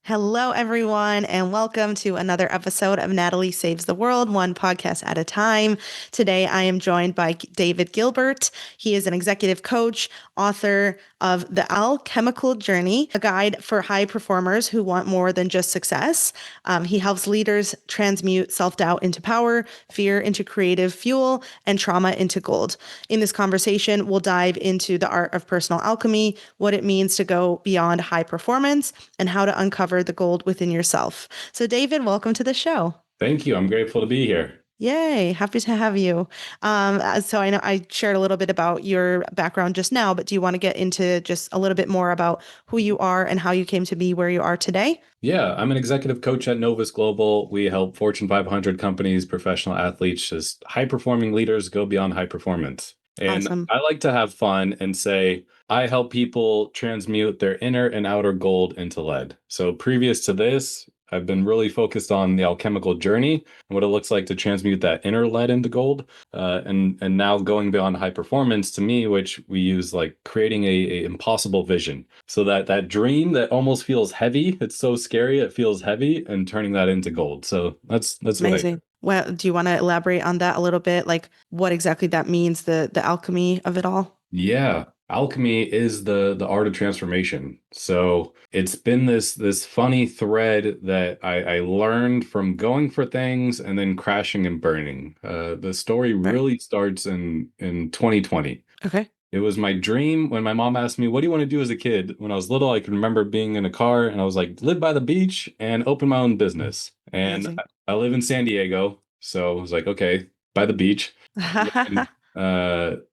Hello, everyone, and welcome to another episode of Natalie Saves the World, one podcast at a time. Today, I am joined by David Gilbert. He is an executive coach, author of The Alchemical Journey, a guide for high performers who want more than just success. He helps leaders transmute self-doubt into power, fear into creative fuel, and trauma into gold. In this conversation, we'll dive into the art of personal alchemy, what it means to go beyond high performance, and how to uncover the gold within yourself. So, David, welcome to the show. Thank you. I'm grateful to be here. Yay, happy to have you. So I know I shared a little bit about your background just now, but do you want to get into just a little bit more about who you are and how you came to be where you are today? Yeah, I'm an executive coach at Novus Global. We help Fortune 500 companies, professional athletes, just high performing leaders go beyond high performance. And Awesome. I like to have fun and say, I help people transmute their inner and outer gold into lead. So previous to this, I've been really focused on the alchemical journey and what it looks like to transmute that inner lead into gold. And now going beyond high performance to me, which we use like creating a impossible vision. So that dream that almost feels heavy, it's so scary, it feels heavy, and turning that into gold. So that's what I do. Amazing. Well, do you want to elaborate on that a little bit? Like what exactly that means, the alchemy of it all? Yeah, alchemy is the art of transformation. So it's been this funny thread that I learned from going for things and then crashing and burning. The story Right. really starts in 2020. Okay. It was my dream when my mom asked me, "What do you want to do as a kid?" When I was little, I can remember being in a car and I was like, live by the beach and open my own business. And Amazing. I live in San Diego, so I was like, okay, by the beach. And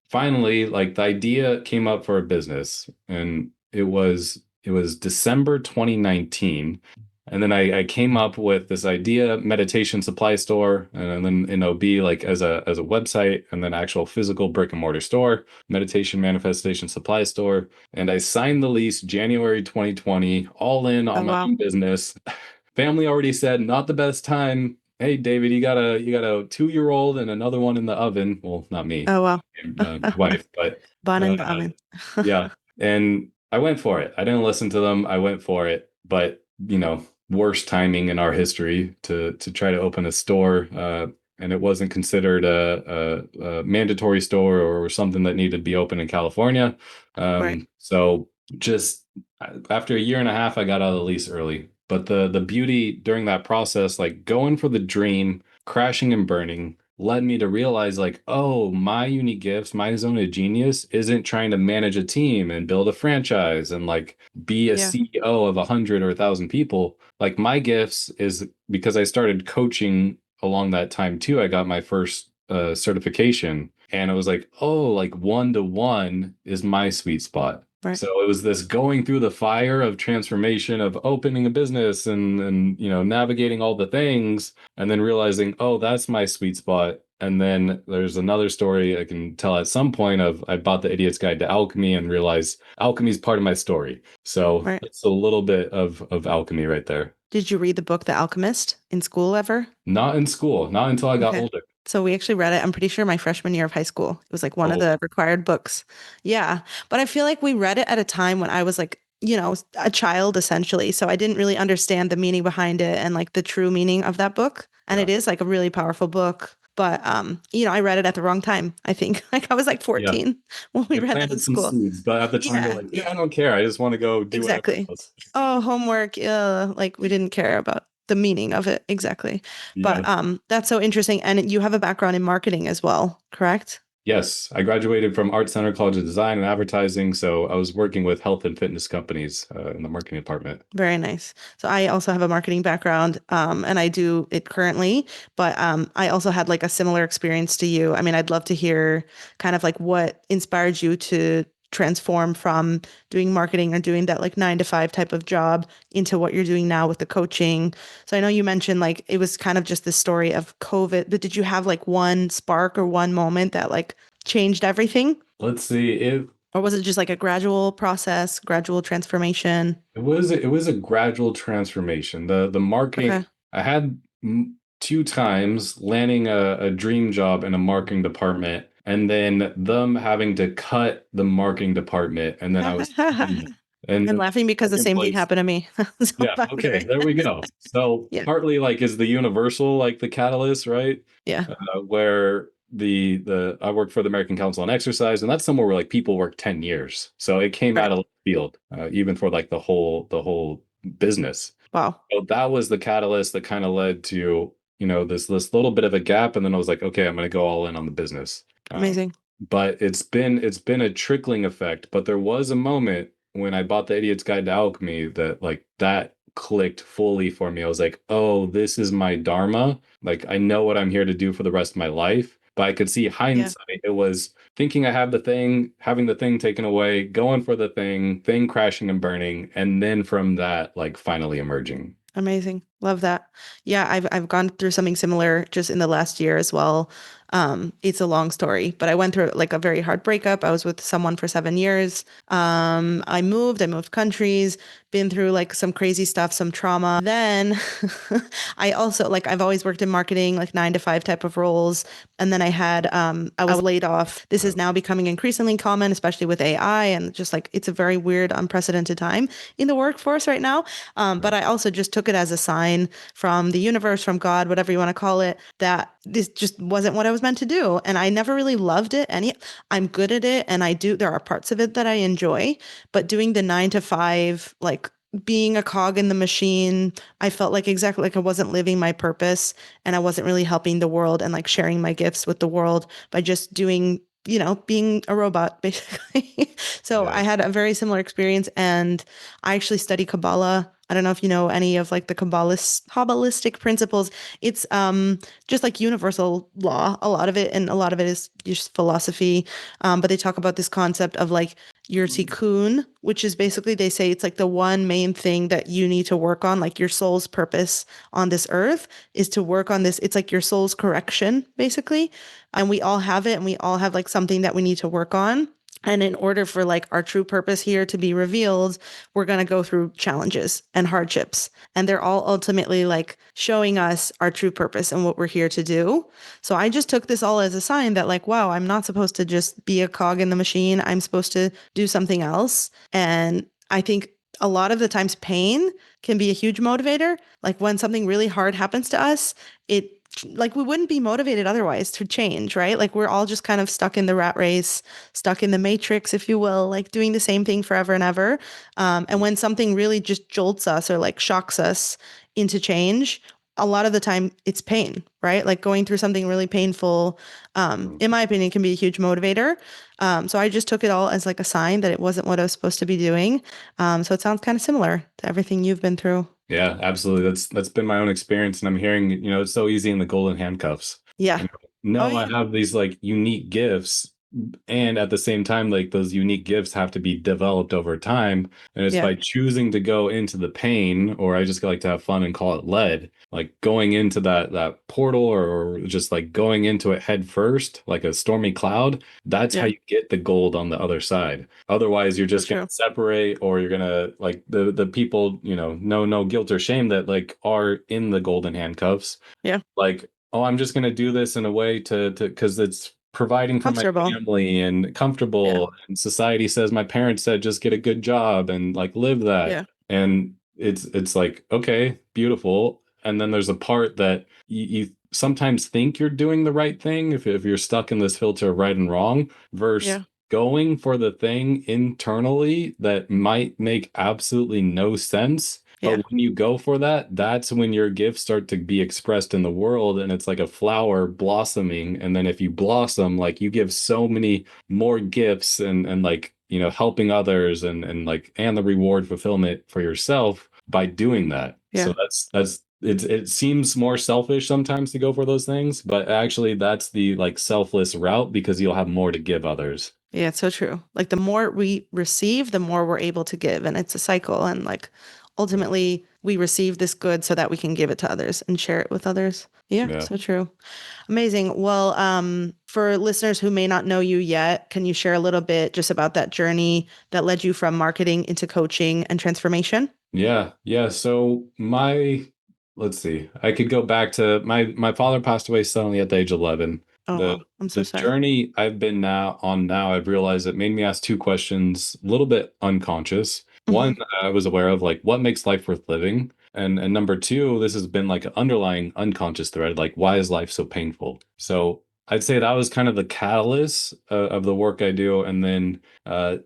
finally, like the idea came up for a business, and it was December 2019. And then I came up with this idea, meditation supply store, and then in OB like as a website, and then actual physical brick and mortar store, meditation manifestation supply store. And I signed the lease January 2020, all in Oh, on my wow. own business. Family already said not the best time. Hey, David, you got a 2-year-old and another one in the oven. Well, not me, Oh, wow. my wife, but Bun uh, and oven. yeah. And I went for it. I didn't listen to them. I went for it. But worst timing in our history to try to open a store, and it wasn't considered a mandatory store or something that needed to be open in California. Right. So just after a year and a half, I got out of the lease early. But the beauty during that process, like going for the dream, crashing and burning, led me to realize like, oh, my unique gifts, my zone of genius isn't trying to manage a team and build a franchise and like be a Yeah. CEO of 100 or 1,000 people. Like my gifts is because I started coaching along that time too. I got my first certification, and it was like, oh, like 1-to-1 is my sweet spot. Right. So it was this going through the fire of transformation of opening a business and navigating all the things and then realizing, oh, that's my sweet spot. And then there's another story I can tell at some point of I bought the Idiot's Guide to Alchemy and realized alchemy is part of my story. So Right. it's a little bit of alchemy right there. Did you read the book The Alchemist in school ever? Not in school, not until I got Okay. older. So we actually read it, I'm pretty sure my freshman year of high school. It was like one of Oh, the required books. Yeah. But I feel like we read it at a time when I was like, a child essentially. So I didn't really understand the meaning behind it and like the true meaning of that book. And yeah. it is like a really powerful book. But I read it at the wrong time, I think. Like I was like Yeah. 14 when we It read that in planted some school. seeds, but at the time you're Yeah, like, yeah, yeah, I don't care. I just want to go do whatever exactly. else. Oh, homework. Like we didn't care about the meaning of it exactly. But Yeah. that's so interesting. And you have a background in marketing as well, correct? Yes, I graduated from Art Center College of Design and Advertising, so I was working with health and fitness companies in the marketing department. Very nice. So I also have a marketing background, and I do it currently, but I also had like a similar experience to you. I mean, I'd love to hear kind of like what inspired you to transform from doing marketing or doing that like 9 to 5 type of job into what you're doing now with the coaching. So I know you mentioned like it was kind of just the story of COVID, but did you have like one spark or one moment that like changed everything? Let's see, Or was it just like a gradual process, gradual transformation? it was a gradual transformation. The marketing Okay. I had 2 times landing a dream job in a marketing department, and then them having to cut the marketing department, and then I was And I'm then laughing because the second same thing place. happened to me. So Yeah, I'm okay, good. there we go. So Yeah. partly like is the universal like the catalyst, right? Yeah. Where the I work for the American Council on Exercise, and that's somewhere where like people work 10 years. So it came out Right. of left field, even for like the whole business. Wow. So that was the catalyst that kind of led to, this little bit of a gap, and then I was like, okay, I'm gonna go all in on the business. Amazing. But it's been a trickling effect. But there was a moment when I bought the Idiot's Guide to Alchemy that like that clicked fully for me. I was like, oh, this is my dharma. Like I know what I'm here to do for the rest of my life. But I could see Yeah. hindsight. It was thinking I have the thing, having the thing taken away, going for the thing crashing and burning, and then from that, like finally emerging. Amazing. Love that. Yeah, I've gone through something similar just in the last year as well. It's a long story, but I went through like a very hard breakup. I was with someone for 7 years. I moved countries, been through like some crazy stuff, some trauma. Then I also like I've always worked in marketing, like 9 to 5 type of roles. And then I was laid off. This is now becoming increasingly common, especially with AI and just like it's a very weird, unprecedented time in the workforce right now. But I also just took it as a sign from the universe, from God, whatever you want to call it, that this just wasn't what I was meant to do. And I never really loved it. I'm good at it. And there are parts of it that I enjoy, but doing the 9 to 5, like being a cog in the machine, I felt like exactly like I wasn't living my purpose and I wasn't really helping the world and like sharing my gifts with the world by just doing, being a robot basically. So Yeah. I had a very similar experience and I actually study Kabbalah. I don't know if you know any of like the Kabbalistic principles. It's just like universal law, a lot of it, and a lot of it is just philosophy. But they talk about this concept of like your tikkun, which is basically they say it's like the one main thing that you need to work on, like your soul's purpose on this earth is to work on this. It's like your soul's correction, basically. And we all have it, and we all have like something that we need to work on. And in order for like our true purpose here to be revealed, we're going to go through challenges and hardships. And they're all ultimately like showing us our true purpose and what we're here to do. So I just took this all as a sign that like, wow, I'm not supposed to just be a cog in the machine. I'm supposed to do something else. And I think a lot of the times pain can be a huge motivator. Like when something really hard happens to us, it like we wouldn't be motivated otherwise to change, right? Like we're all just kind of stuck in the rat race, stuck in the matrix, if you will, like doing the same thing forever and ever. And when something really just jolts us or like shocks us into change, a lot of the time it's pain, right? Like going through something really painful, in my opinion, can be a huge motivator. So I just took it all as like a sign that it wasn't what I was supposed to be doing. So it sounds kind of similar to everything you've been through. Yeah, absolutely. That's been my own experience, and I'm hearing, it's so easy in the golden handcuffs. Yeah. You Oh, no, I yeah. have these like unique gifts, and at the same time, like those unique gifts have to be developed over time. And it's Yeah. by choosing to go into the pain, or I just like to have fun and call it lead, like going into that portal or just like going into it head first, like a stormy cloud. That's how Yeah. you get the gold on the other side. Otherwise, you're So just gonna true. separate, or you're gonna like the people, no guilt or shame that like are in the golden handcuffs. Yeah. Like, oh, I'm just gonna do this in a way to because it's providing for my Comfortable. family and Yeah. comfortable. And society says my parents said just get a good job and like live that. Yeah. And it's like, okay, beautiful. And then there's a part that you sometimes think you're doing the right thing if you're stuck in this filter of right and wrong versus Yeah. going for the thing internally that might make absolutely no sense. Yeah. But when you go for that, that's when your gifts start to be expressed in the world. And it's like a flower blossoming. And then if you blossom, like you give so many more gifts and like, helping others and the reward fulfillment for yourself by doing that. So Yeah. it seems more selfish sometimes to go for those things, but actually that's the like selfless route because you'll have more to give others. Yeah, it's so true. Like the more we receive, the more we're able to give. And it's a cycle. And like Yeah. ultimately we receive this good so that we can give it to others and share it with others. Yeah, Yeah. so true. Amazing. Well, for listeners who may not know you yet, can you share a little bit just about that journey that led you from marketing into coaching and transformation? Yeah, yeah. So let's see. I could go back to my father passed away suddenly at the age of 11. Oh, The well, I'm so the sorry. journey I've been now, I've realized it made me ask two questions, a little bit unconscious. One, Mhm. I was aware of like what makes life worth living. And number two, this has been like an underlying unconscious thread, like why is life so painful? So I'd say that was kind of the catalyst of the work I do. And then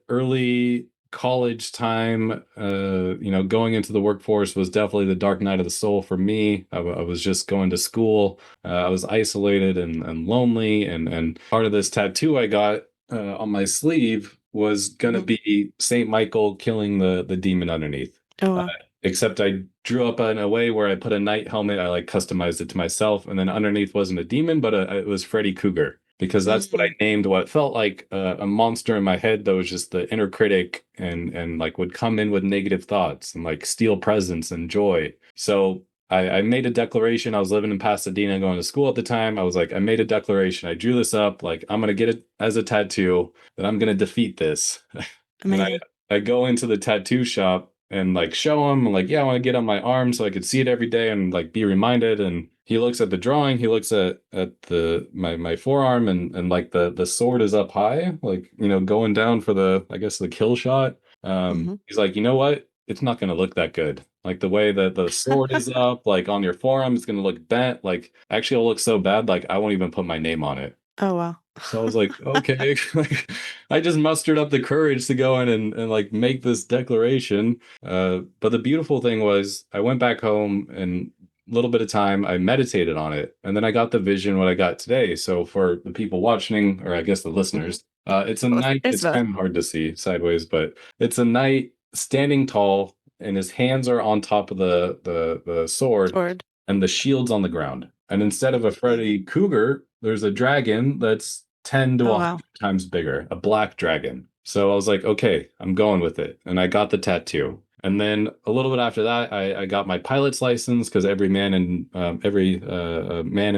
early college time, going into the workforce was definitely the dark night of the soul for me. I was just going to school. I was isolated and lonely. And part of this tattoo I got on my sleeve was gonna Mhm. be Saint Michael killing the demon underneath. Oh, Uh, wow. Except I drew up in a way where I put a knight helmet. I like customized it to myself, and then underneath wasn't a demon, but it was Freddy Krueger because that's what I Mm. named what felt like a monster in my head that was just the inner critic and like would come in with negative thoughts and like steal presence and joy. So I made a declaration. I was living in Pasadena, going to school at the time. I was like, I made a declaration. I drew this up. Like, I'm gonna get it as a tattoo. That I'm gonna defeat this. And Amazing. I go into the tattoo shop and like show him like, yeah, I want to get on my arm so I could see it every day and like be reminded. And he looks at the drawing. He looks at the my forearm and like the sword is up high, like going down for the I guess the kill shot. Hmm. He's like, you know what? It's not going to look that good. Like the way that the sword is up, like on your forearm, it's going to look bent. Like actually, it'll look so bad, like I won't even put my name on it. Oh, wow. So I was like, okay, like, I just mustered up the courage to go in and like make this declaration. But the beautiful thing was I went back home and a little bit of time I meditated on it, and then I got the vision what I got today. So for the people watching, or I guess the Hmm. listeners, it's a Both. knight. It's It's both. kind of hard to see sideways, but it's a knight standing tall, and his hands are on top of the sword, Sword. and the shield's on the ground. And instead of a Freddy Cougar, there's a dragon that's 10 to Oh, wow. 100 times bigger, a black dragon. So I was like, okay, I'm going with it. And I got the tattoo. And then a little bit after that, I got my pilot's license because every man in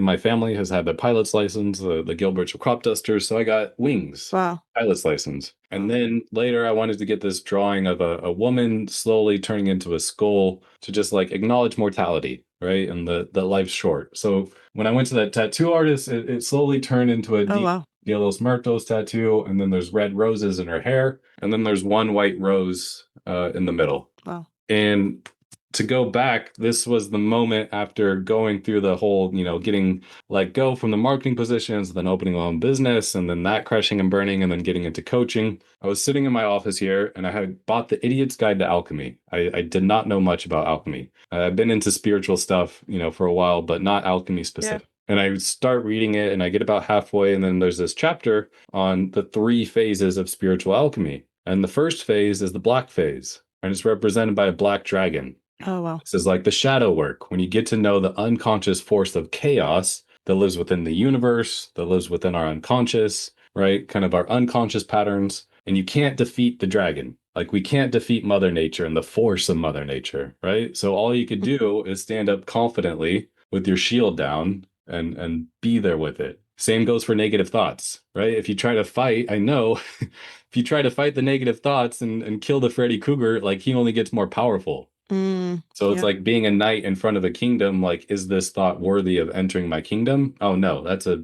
my family has had the pilot's license. The Gilberts are crop dusters, so I got wings, Wow. pilot's license. And Wow. then later, I wanted to get this drawing of a woman slowly turning into a skull to just like acknowledge mortality, right? And that life's short. So when I went to that tattoo artist, it slowly turned into a Oh, deep wow. De los Muertos tattoo, and then there's red roses in her hair, and then there's one white rose in the middle. Wow. And to go back, this was the moment after going through the whole, getting let go from the marketing positions, then opening my own business, and then that crashing and burning, and then getting into coaching. I was sitting in my office here and I had bought The Idiot's Guide to Alchemy. I did not know much about alchemy. I've been into spiritual stuff, for a while, but not alchemy Yeah. specific. And I start reading it and I get about halfway, and then there's this chapter on the three phases of spiritual alchemy. And the first phase is the black phase, and it's represented by a black dragon. Oh, wow. This is like the shadow work, when you get to know the unconscious force of chaos that lives within the universe, that lives within our unconscious, right? Kind of our unconscious patterns. And you can't defeat the dragon. Like we can't defeat Mother Nature and the force of Mother Nature, right? So all you could Mhm. do is stand up confidently with your shield down and be there with it. Same goes for negative thoughts, right? If you try to fight, I know if you try to fight the negative thoughts and kill the Freddy Cougar, like he only gets more powerful. Mm. So it's Yeah. like being a knight in front of a kingdom. Like, is this thought worthy of entering my kingdom? Oh no, that's a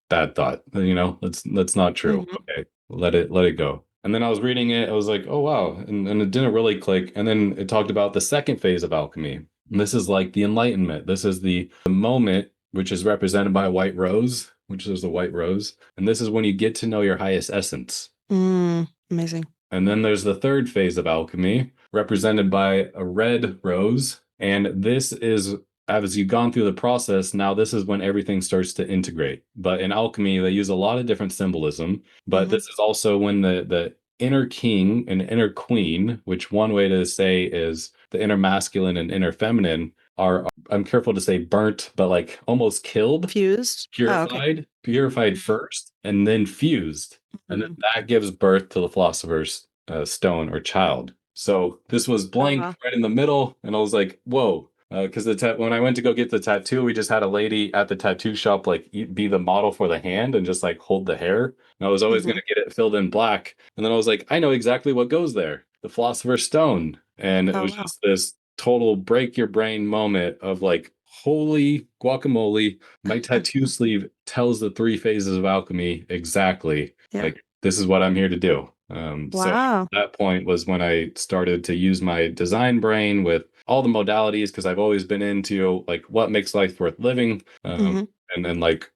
bad thought. That's not true. Hmm. Okay, let it go. And then I was reading it. I was like, oh wow, and it didn't really click. And then it talked about the second phase of alchemy. And this is like the enlightenment. This is the moment which is represented by a white rose, which is the white rose. And this is when you get to know your highest essence. Mm. Amazing. And then there's the third phase of alchemy, represented by a red rose. And this is, as you've gone through the process, now this is when everything starts to integrate. But in alchemy, they use a lot of different symbolism. But Hmm. this is also when the inner king and inner queen, which one way to say is the inner masculine and inner feminine, are, I'm careful to say burnt, but like almost killed, Fused. Oh, okay. purified first, and then fused. And then Hmm. that gives birth to the philosopher's stone or child. So this was Oh, blank wow. right in the middle, and I was like, "Whoa!" Because when I went to go get the tattoo, we just had a lady at the tattoo shop like be the model for the hand and just like hold the hair. And I was always going Hmm. to get it filled in black, and then I was like, "I know exactly what goes there: the philosopher's stone." And it Oh, was wow. just this total break your brain moment of like, "Holy guacamole!" My tattoo sleeve tells the three phases of alchemy exactly. Yeah. Like, this is what I'm here to do. So at Wow. that point was when I started to use my design brain with all the modalities because I've always been into like what makes life worth living, Hmm. and then like,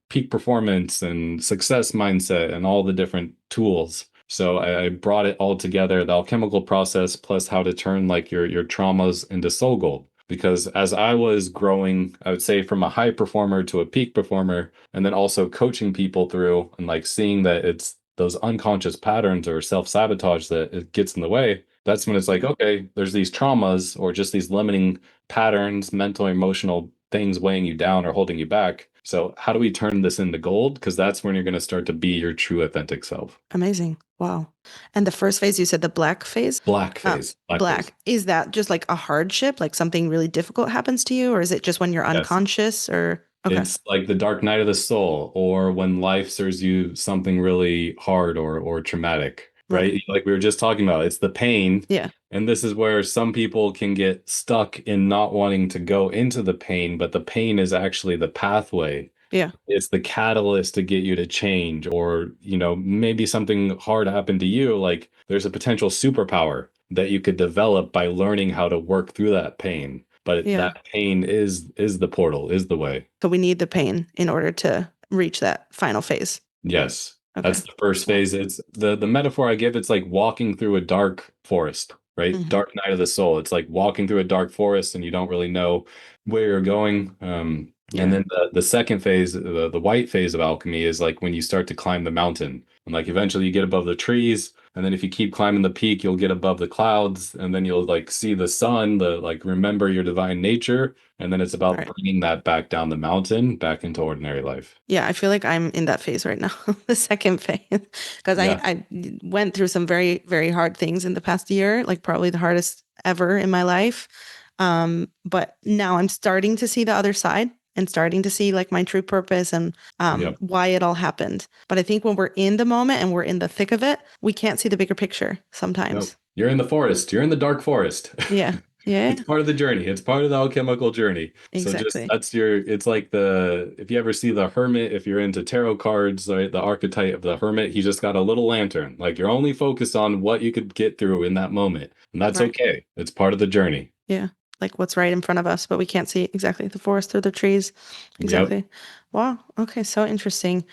peak performance and success mindset and all the different tools. So I brought it all together, the alchemical process plus how to turn like your traumas into soul gold. Because as I was growing, I would say from a high performer to a peak performer, and then also coaching people through and like seeing that it's those unconscious patterns or self-sabotage that it gets in the way. That's when it's like, okay, there's these traumas or just these limiting patterns, mental, emotional things weighing you down or holding you back. So how do we turn this into gold? Because that's when you're going to start to be your true authentic self. Amazing. Wow. And the first phase, you said the black phase? Black phase. Black phase. Black. Is that just like a hardship, like something really difficult happens to you, or is it just when you're Yes. unconscious or okay. It's like the dark night of the soul, or when life serves you something really hard or traumatic, Right. right? Like we were just talking about, it's the pain. Yeah. And this is where some people can get stuck in not wanting to go into the pain, but the pain is actually the pathway. Yeah. It's the catalyst to get you to change, or, maybe something hard happened to you. Like there's a potential superpower that you could develop by learning how to work through that pain. But Yeah. that pain is the portal, is the way. So we need the pain in order to reach that final phase. Yes, Okay. that's the first Wow. phase. It's the metaphor I give, it's like walking through a dark forest, right? Hmm. Dark night of the soul. It's like walking through a dark forest and you don't really know where you're going. And Yeah. then the second phase, the white phase of alchemy is like when you start to climb the mountain. And like eventually you get above the trees. And then if you keep climbing the peak, you'll get above the clouds. And then you'll like see the sun, the like remember your divine nature. And then it's about Right. bringing that back down the mountain, back into ordinary life. Yeah, I feel like I'm in that phase right now, the second phase, because Yeah. I went through some very, very hard things in the past year, like probably the hardest ever in my life. But now I'm starting to see the other side and starting to see like my true purpose and Yep. why it all happened. But I think when we're in the moment and we're in the thick of it, we can't see the bigger picture Nope. sometimes. You're in the forest. You're in the dark forest. Yeah, It's yeah, part of the journey. It's part of the alchemical journey. So just exactly. that's it's like if you ever see the hermit, if you're into tarot cards, right, the archetype of the hermit, he just got a little lantern. Like you're only focused on what you could get through in that moment. And that's Right. okay. It's part of the journey. Yeah, like what's right in front of us, but we can't see exactly the forest through the trees. Yep. Exactly. Wow. Okay, so interesting.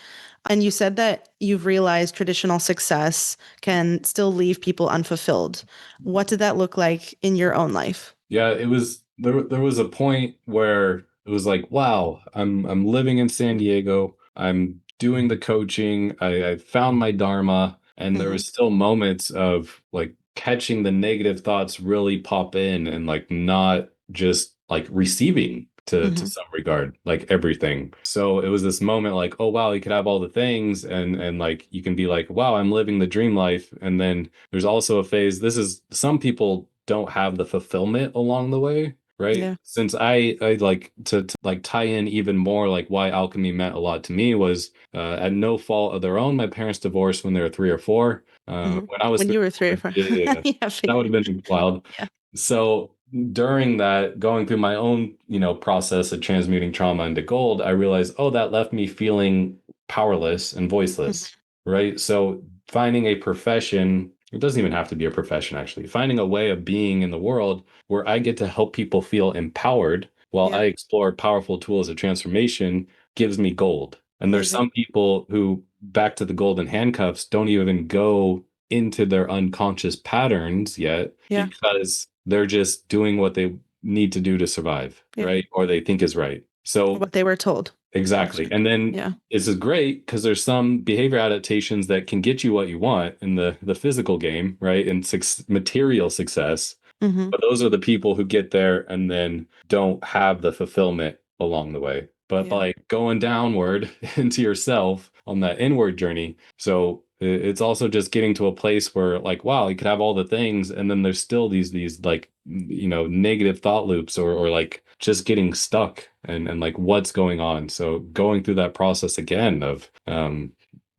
And you said that you've realized traditional success can still leave people unfulfilled. What did that look like in your own life? Yeah, it was there was a point where it was like, wow, I'm living in San Diego. I'm doing the coaching. I found my dharma, and there Hmm. was still moments of like catching the negative thoughts really pop in and like not just like receiving to Hmm. some regard, like everything. So it was this moment like, oh wow, you could have all the things and like you can be like, wow, I'm living the dream life. And then there's also a phase, this is some people don't have the fulfillment along the way, right? Yeah. Since I like to like tie in even more like why alchemy meant a lot to me was at no fault of their own. My parents divorced when they were 3 or 4. Hmm. When I was When three you were or three or four, four. yeah, yeah, yeah. Yeah, That would figure. have been wild. Yeah. So during that, going through my own, process of transmuting trauma into gold, I realized, oh, that left me feeling powerless and voiceless, Hmm. right? So finding a profession, it doesn't even have to be a profession, actually, finding a way of being in the world where I get to help people feel empowered while Yeah. I explore powerful tools of transformation gives me gold. And there's Amazing. some people who, back to the golden handcuffs, don't even go into their unconscious patterns yet Yeah. because they're just doing what they need to do to survive, Yeah. right? Or they think is right. So What they were told. exactly. Actually. And then Yeah. this is great because there's some behavior adaptations that can get you what you want in the physical game, right? And material success. Hmm. But those are the people who get there and then don't have the fulfillment along the way. But Yeah. by going downward into yourself on that inward journey, so it's also just getting to a place where like, wow, you could have all the things, and then there's still these like, negative thought loops or like just getting stuck and like what's going on. So going through that process again of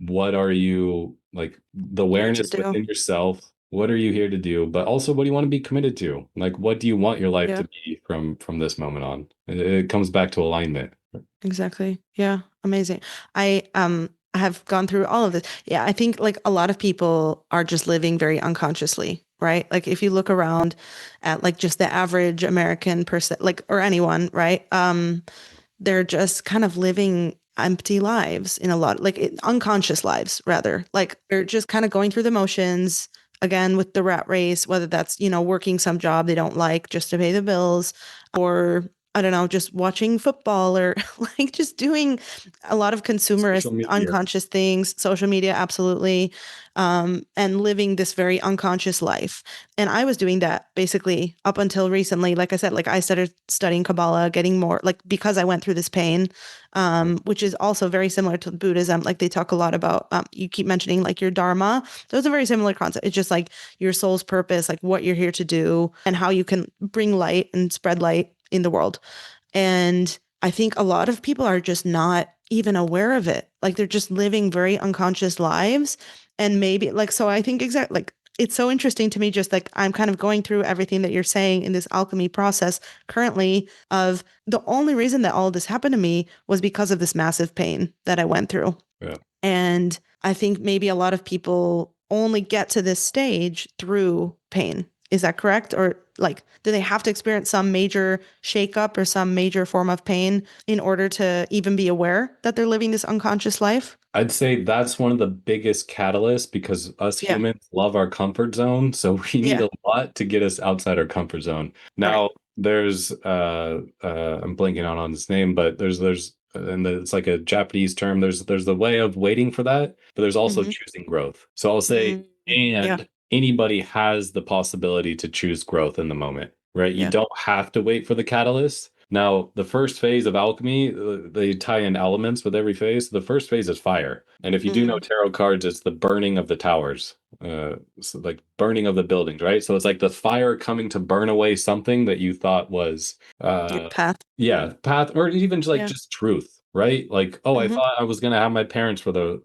what are you like the Here to awareness do. within yourself, what are you here to do, but also what do you want to be committed to, like what do you want your life Yeah. to be from this moment on. It comes back to alignment. Exactly. Yeah. Amazing. have gone through all of this. Yeah, I think like a lot of people are just living very unconsciously, right? Like if you look around at like just the average American person, like or anyone, right? They're just kind of living empty lives in a lot, like unconscious lives rather. Like they're just kind of going through the motions again with the rat race, whether that's, working some job they don't like just to pay the bills, or I don't know, just watching football or like just doing a lot of consumerist Social media. unconscious things, social media, absolutely, and living this very unconscious life. And I was doing that basically up until recently. Like I said, like I started studying Kabbalah, getting more like because I went through this pain, which is also very similar to Buddhism. Like they talk a lot about, you keep mentioning like your dharma. So it's a very similar concept. It's just like your soul's purpose, like what you're here to do and how you can bring light and spread light in the world. And I think a lot of people are just not even aware of it. Like they're just living very unconscious lives. And maybe like, so I think exactly like it's so interesting to me, just like I'm kind of going through everything that you're saying in this alchemy process currently of the only reason that all of this happened to me was because of this massive pain that I went through. Yeah. And I think maybe a lot of people only get to this stage through pain. Is that correct? Or like, do they have to experience some major shakeup or some major form of pain in order to even be aware that they're living this unconscious life? I'd say that's one of the biggest catalysts because us Yeah. humans love our comfort zone. So we need Yeah. a lot to get us outside our comfort zone. Right. Now, there's I'm blanking on his name, but it's like a Japanese term. There's the way of waiting for that, but there's also Hmm. choosing growth. So I'll say, Yeah. and anybody has the possibility to choose growth in the moment, right? You Yeah. don't have to wait for the catalyst. Now, the first phase of alchemy, they tie in elements with every phase. The first phase is fire. And if you do know Hmm. tarot cards, it's the burning of the towers, so like burning of the buildings, right? So it's like the fire coming to burn away something that you thought was, Your path. yeah, path, or even just like Yeah. just truth, right? Like, oh, I Hmm. thought I was gonna have my parents for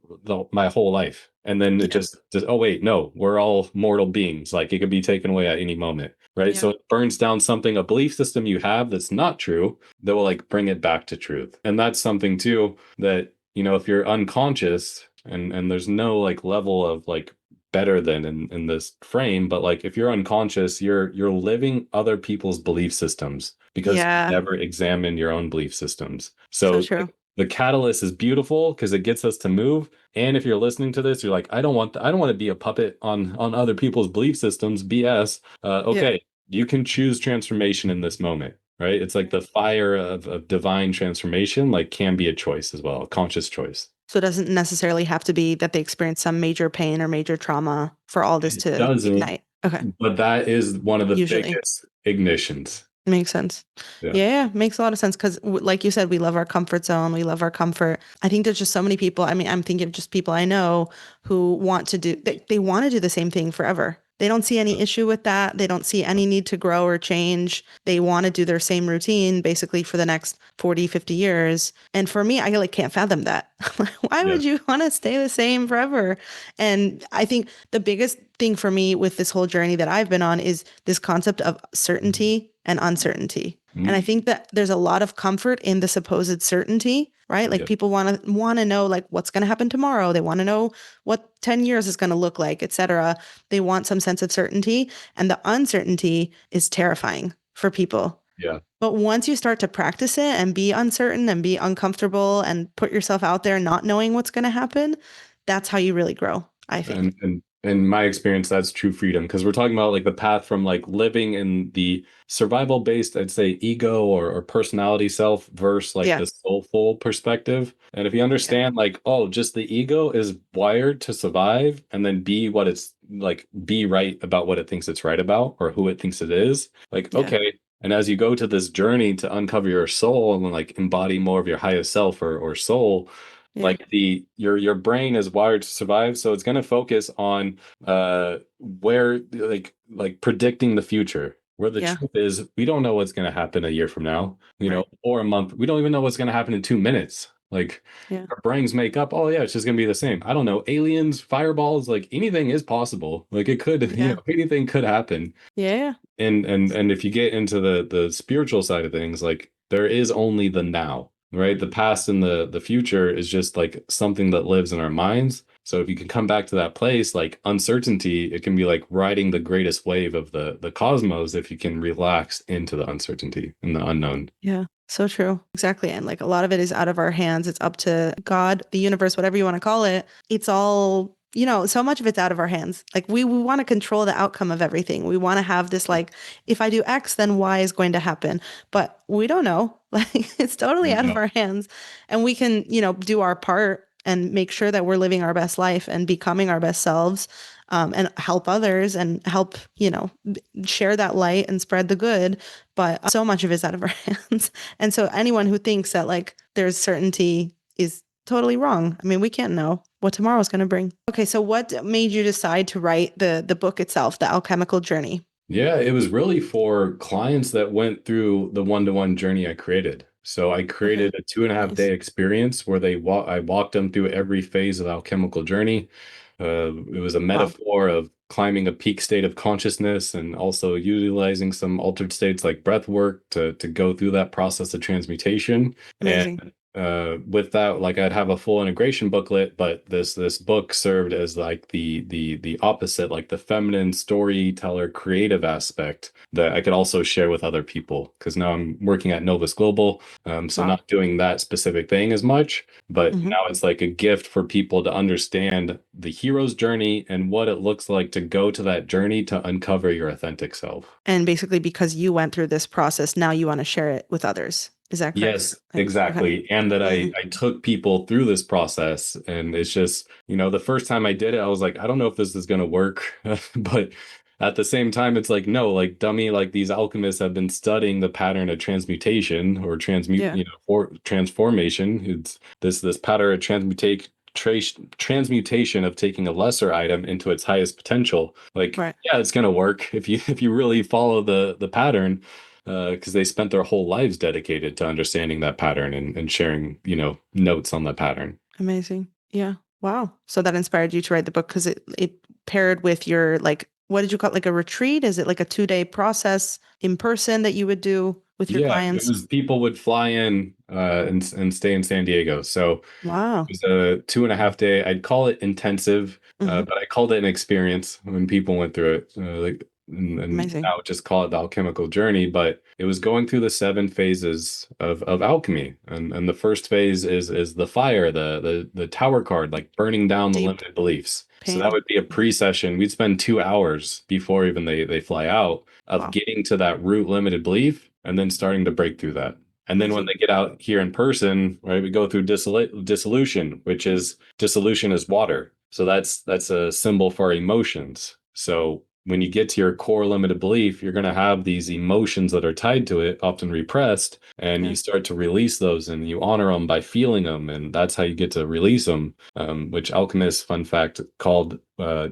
my whole life, and then it Yeah. just oh wait, no, we're all mortal beings. Like it could be taken away at any moment, right? Yeah. So it burns down something, a belief system you have that's not true, that will like bring it back to truth, and that's something too that if you're unconscious and there's no like level of like better than in this frame, but like if you're unconscious, you're living other people's belief systems because you Yeah. never examine your own belief systems. So So true. the catalyst is beautiful because it gets us to move. And if you're listening to this, you're like, I don't want to be a puppet on other people's belief systems. BS. Yeah. Okay, you can choose transformation in this moment, right? It's like the fire of divine transformation, like can be a choice as well, a conscious choice. So it doesn't necessarily have to be that they experience some major pain or major trauma for all this It to doesn't, ignite. Okay. but that is one of the Usually. biggest ignitions. Makes sense. Yeah. Yeah, makes a lot of sense because, like you said, we love our comfort zone. We love our comfort. I think there's just so many people. I mean, I'm thinking of just people I know who want to do, they want to do the same thing forever. They don't see any issue with that. They don't see any need to grow or change. They want to do their same routine basically for the next 40, 50 years. And for me, I like can't fathom that. Why Yeah. would you want to stay the same forever? And I think the biggest thing for me with this whole journey that I've been on is this concept of certainty and uncertainty. And I Mhm. think that there's a lot of comfort in the supposed certainty, right? Like Yeah. people want to know like what's going to happen tomorrow. They want to know what 10 years is going to look like, etc. They want some sense of certainty, and the uncertainty is terrifying for people. Yeah. But once you start to practice it and be uncertain and be uncomfortable and put yourself out there not knowing what's going to happen, that's how you really grow, I think. And in my experience, that's true freedom because we're talking about like the path from like living in the survival based, I'd say ego or personality self versus like Yeah. the soulful perspective. And if you Yeah. understand like, oh, just the ego is wired to survive and then be what it's like, be right about what it thinks it's right about or who it thinks it is, like, Yeah. okay. And as you go to this journey to uncover your soul and like embody more of your highest self or soul, Yeah. like your brain is wired to survive, so it's going to focus on where like predicting the future, where the Yeah. truth is we don't know what's going to happen a year from now, Right. or a month. We don't even know what's going to happen in 2 minutes. Like Yeah. our brains make up, oh yeah, it's just going to be the same. I don't know, aliens, fireballs, like anything is possible. Like it could, Yeah. anything could happen. Yeah. And if you get into the spiritual side of things, like there is only the now. right? The past and the future is just like something that lives in our minds. So if you can come back to that place, like uncertainty, it can be like riding the greatest wave of the cosmos if you can relax into the uncertainty and the unknown. Yeah, so true. Exactly. And like a lot of it is out of our hands. It's up to God, the universe, whatever you want to call it. It's all, so much of it's out of our hands. Like we want to control the outcome of everything. We want to have this like, if I do X, then Y is going to happen. But we don't know. Like it's totally out of No. our hands. And we can, do our part and make sure that we're living our best life and becoming our best selves. And help others and help, share that light and spread the good, but so much of it's out of our hands. And so anyone who thinks that like there's certainty is totally wrong. I mean, we can't know what tomorrow's going to bring. Okay, so what made you decide to write the book itself, The Alchemical Journey? Yeah, it was really for clients that went through the one-to-one journey I created. So I Okay, created a 2.5 day nice. experience where I walked them through every phase of alchemical journey. It was a Wow, metaphor of climbing a peak state of consciousness and also utilizing some altered states like breath work to go through that process of transmutation. amazing. And with that, like I'd have a full integration booklet, but this book served as like the opposite, like the feminine storyteller creative aspect that I could also share with other people. Because now I'm working at Novus Global, so Wow. not doing that specific thing as much, but Hmm. now it's like a gift for people to understand the hero's journey and what it looks like to go to that journey to uncover your authentic self. And basically, because you went through this process, now you want to share it with others. Is that correct? Yes, Like, okay. exactly. And that Mm, I took people through this process. And it's just, the first time I did it, I was like, I don't know if this is going to work. But at the same time, it's like, no, like dummy, like these alchemists have been studying the pattern of transmutation or transmute, yeah. or transformation. It's this pattern of transmutation of taking a lesser item into its highest potential. Like, Right. yeah, it's going to work if you really follow the pattern because they spent their whole lives dedicated to understanding that pattern and sharing, notes on that pattern. Amazing. Yeah. Wow. So that inspired you to write the book because it paired with your like what did you call it? Like a retreat? Is it like a 2 day process in person that you would do with your Yeah, it clients? was people would fly in and stay in San Diego. So Wow. it was a 2.5 day. I'd call it intensive, Hmm. but I called it an experience when people went through it. And Amazing. now just call it the alchemical journey. But it was going through the 7 phases of alchemy, and the first phase is the fire, the tower card, like burning down the Deep limited beliefs. So that pain. would be a pre-session. We'd spend 2 hours before even they fly out of Wow. getting to that root limited belief and then starting to break through that. And then when Amazing. they get out here in person, right, we go through dissolution, which is dissolution is water. So that's a symbol for emotions. So when you get to your core limited belief, you're going to have these emotions that are tied to it, often repressed, and Yeah. you start to release those and you honor them by feeling them. And that's how you get to release them, which alchemists, fun fact, called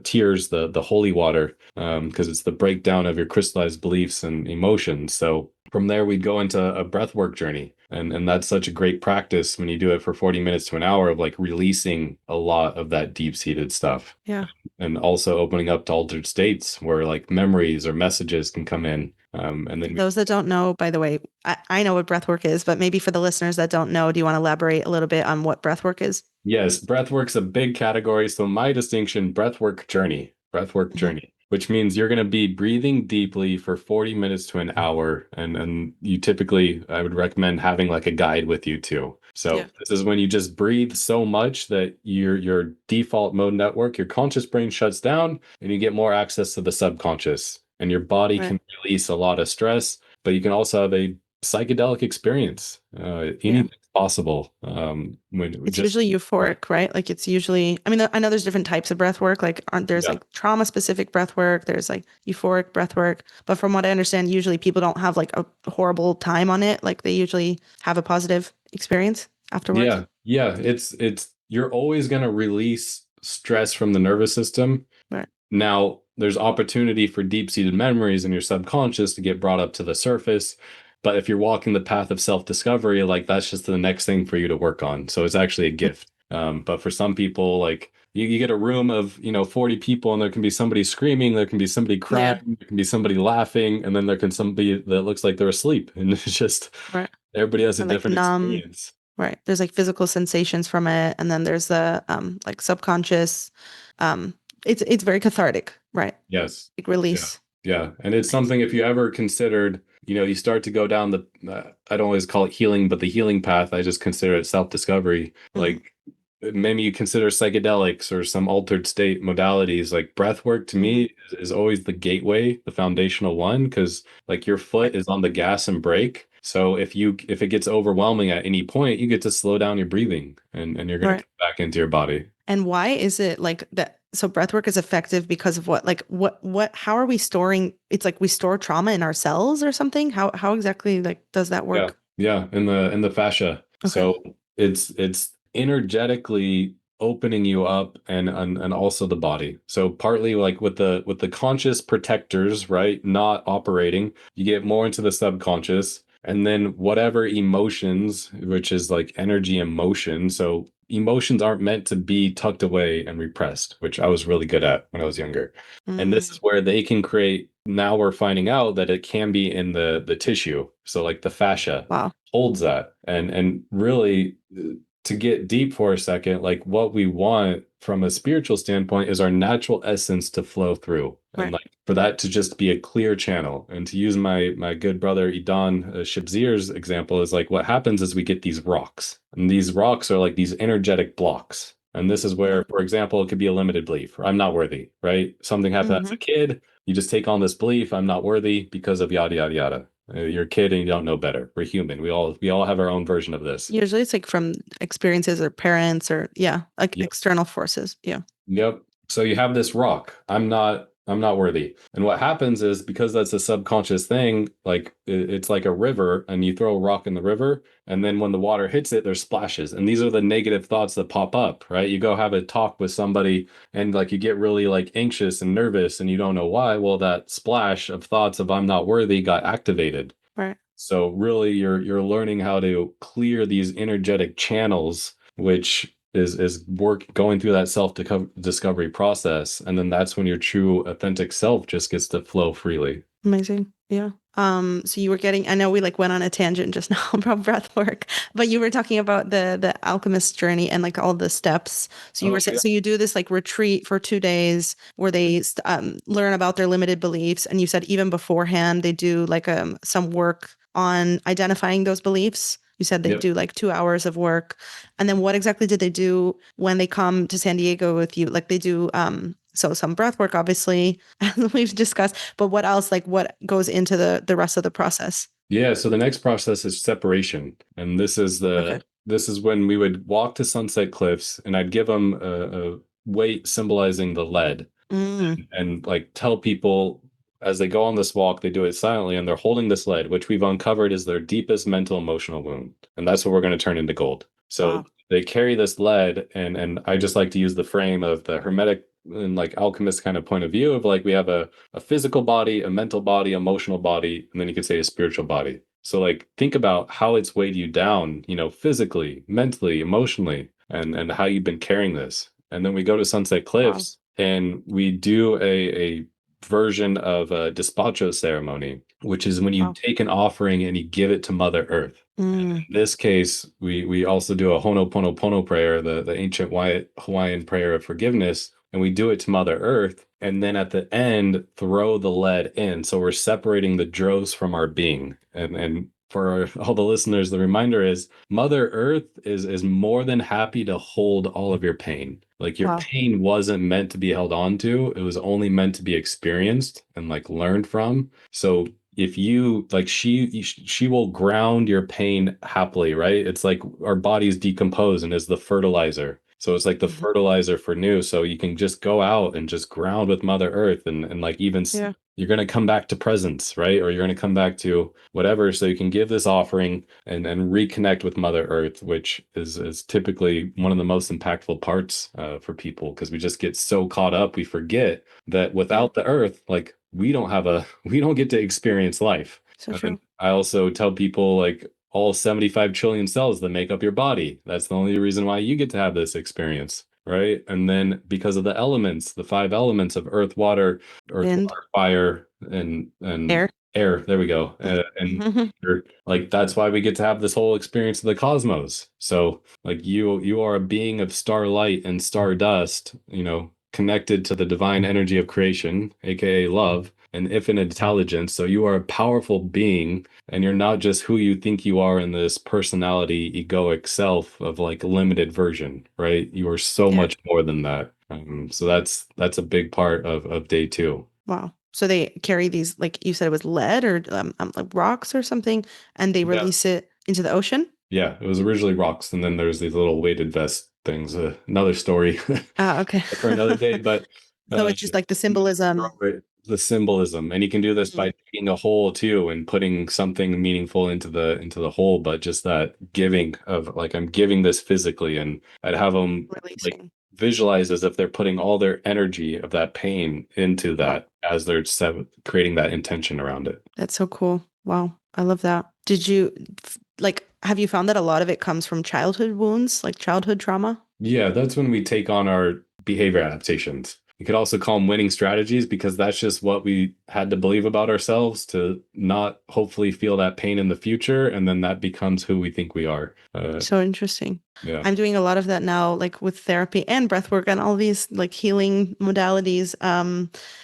tears the holy water, because it's the breakdown of your crystallized beliefs and emotions. So from there, we'd go into a breathwork journey. And that's such a great practice when you do it for 40 minutes to an hour of like releasing a lot of that deep-seated stuff Yeah. and also opening up to altered states where like memories or messages can come in. And For then those that don't know, by the way, I know what breathwork is, but maybe for the listeners that don't know, do you want to elaborate a little bit on what breathwork is? yes, breathwork's a big category. So my distinction, breathwork Hmm. journey, which means you're going to be breathing deeply for 40 minutes to an hour. And you typically, I would recommend having like a guide with you too. Yeah. So this is when you just breathe so much that your default mode network, your conscious brain shuts down and you get more access to the subconscious. And your body Right. can release a lot of stress, but you can also have a psychedelic experience. Yeah. Anything's possible. When It's just usually euphoric, right? Like it's usually, I mean, I know there's different types of breath work. Like there's yeah. like trauma specific breath work, there's like euphoric breath work. But from what I understand, usually people don't have like a horrible time on it. Like they usually have a positive experience afterwards. Yeah, it's you're always going to release stress from the nervous system. Right. Now, there's opportunity for deep-seated memories in your subconscious to get brought up to the surface. But if you're walking the path of self-discovery, like that's just the next thing for you to work on. So it's actually a gift. But for some people, like you get a room of, 40 people and there can be somebody screaming, there can be somebody Yeah. crying, there can be somebody laughing, and then there can somebody that looks like they're asleep. And it's just Right. everybody has a Or like different numb. experience. Right. There's like physical sensations from it, and then there's the like subconscious. Um, it's very cathartic, right? Yes. Like Yeah. release. Yeah. And it's Nice. something, if you ever considered, you start to go down I don't always call it healing, but the healing path, I just consider it self-discovery. Hmm. Like maybe you consider psychedelics or some altered state modalities. Like breath work to Hmm. me is always the gateway, the foundational one, because like your foot Right. is on the gas and brake. So if it gets overwhelming at any point, you get to slow down your breathing and you're going to Right. come back into your body. And why is it like that? So breathwork is effective because of what? Like how are we storing? It's like we store trauma in our cells or something? How exactly like does that Yeah, work? yeah, in the fascia. Okay. So it's energetically opening you up and also the body. So partly like with the conscious protectors, right, not operating, you get more into the subconscious, and then whatever emotions, which is like energy and motion. So emotions aren't meant to be tucked away and repressed, which I was really good at when I was younger. And this is Mm, where they can create, now we're finding out that it can be in the tissue. So like the fascia wow. holds that. And really to get deep for a second, like what we want from a spiritual standpoint is our natural essence to flow through. And Right. like for that to just be a clear channel. And to use my good brother Idan Shibzir's example, is like what happens is we get these rocks. And these rocks are like these energetic blocks. And this is Yeah. where, for example, it could be a limited belief. I'm not worthy, right? Something happened as Hmm. a kid. You just take on this belief, I'm not worthy because of yada yada yada. You're a kid and you don't know better. We're human. We all have our own version of this. Usually it's like from experiences or parents or yeah, like Yep. external forces. Yeah. Yep. So you have this rock. I'm not worthy. And what happens is, because that's a subconscious thing, like it's like a river and you throw a rock in the river, and then when the water hits it, there's splashes. And these are the negative thoughts that pop up, right? You go have a talk with somebody and like you get really like anxious and nervous and you don't know why. Well, that splash of thoughts of I'm not worthy got activated. Right. So really you're learning how to clear these energetic channels, which is work going through that self discovery process. And then that's when your true authentic self just gets to flow freely. Amazing. Yeah. So you were getting, I know we like went on a tangent just now about breath work, but you were talking about the alchemist journey and like all the steps. So you were Oh saying, yeah. so you do this like retreat for 2 days where they learn about their limited beliefs. And you said even beforehand, they do like some work on identifying those beliefs. You said they Yep. do like 2 hours of work. And then what exactly did they do when they come to San Diego with you? Like they do, so some breath work, obviously, as we've discussed, but what else, like what goes into the rest of the process? Yeah, so the next process is separation. And Okay. this is when we would walk to Sunset Cliffs and I'd give them a weight symbolizing the lead. Mm, And like tell people as they go on this walk, they do it silently and they're holding this lead, which we've uncovered is their deepest mental emotional wound. And that's what we're going to turn into gold. So wow. they carry this lead, and I just like to use the frame of the hermetic and like alchemist kind of point of view of like we have a physical body, a mental body, emotional body, and then you could say a spiritual body. So like think about how it's weighed you down, physically, mentally, emotionally, and how you've been carrying this. And then we go to Sunset Wow. Cliffs and we do a version of a despacho ceremony, which is when you Wow. take an offering and you give it to Mother Earth. Mm, In this case, we also do a Ho'oponopono prayer, the ancient Hawaiian prayer of forgiveness, and we do it to Mother Earth. And then at the end, throw the lead in. So we're separating the dross from our being. And for all the listeners, the reminder is Mother Earth is more than happy to hold all of your pain. Like your wow. pain wasn't meant to be held on to. It was only meant to be experienced and like learned from. So if you like she will ground your pain happily, right? It's like our bodies decompose and is the fertilizer. So it's like the Mhm. fertilizer for new. So you can just go out and just ground with Mother Earth and like Yeah. you're going to come back to presence, right? Or you're going to come back to whatever. So you can give this offering and reconnect with Mother Earth, which is typically one of the most impactful parts for people, because we just get so caught up, we forget that Yeah. without the Earth, like we don't get to experience life. So And then true. I also tell people like all 75 trillion cells that make up your body. That's the only reason why you get to have this experience, right? And then because of the elements, the five elements of earth, Wind, water, fire, and air. Air, there we go. And like that's why we get to have this whole experience of the cosmos. So like you are a being of starlight and stardust, connected to the divine energy of creation, aka love, and infinite intelligence. So you are a powerful being, and you're not just who you think you are in this personality, egoic self of like limited version, right? You are so Yeah. much more than that. So that's a big part of day two. Wow. So they carry these, like you said, it was lead or like rocks or something, and they Yeah. release it into the ocean. Yeah, it was originally rocks, and then there's these little weighted vest things. Another story Ah, okay. for another day, but So uh, it's just like the throw symbolism. it- the symbolism, and you can do this Mm, by digging a hole too and putting something meaningful into the hole. But just that giving of like I'm giving this physically, and I'd have them like releasing. visualize as if they're putting all their energy of that pain into Wow. that as they're creating that intention around it. That's so cool. Wow. I love that. Did you like, have you found that a lot of it comes from childhood wounds, like childhood trauma? Yeah, that's when we take on our behavior adaptations. You could also call them winning strategies because that's just what we had to believe about ourselves to not hopefully feel that pain in the future. And then that becomes who we think we are. So interesting. Yeah. I'm doing a lot of that now, like with therapy and breathwork and all these like healing modalities.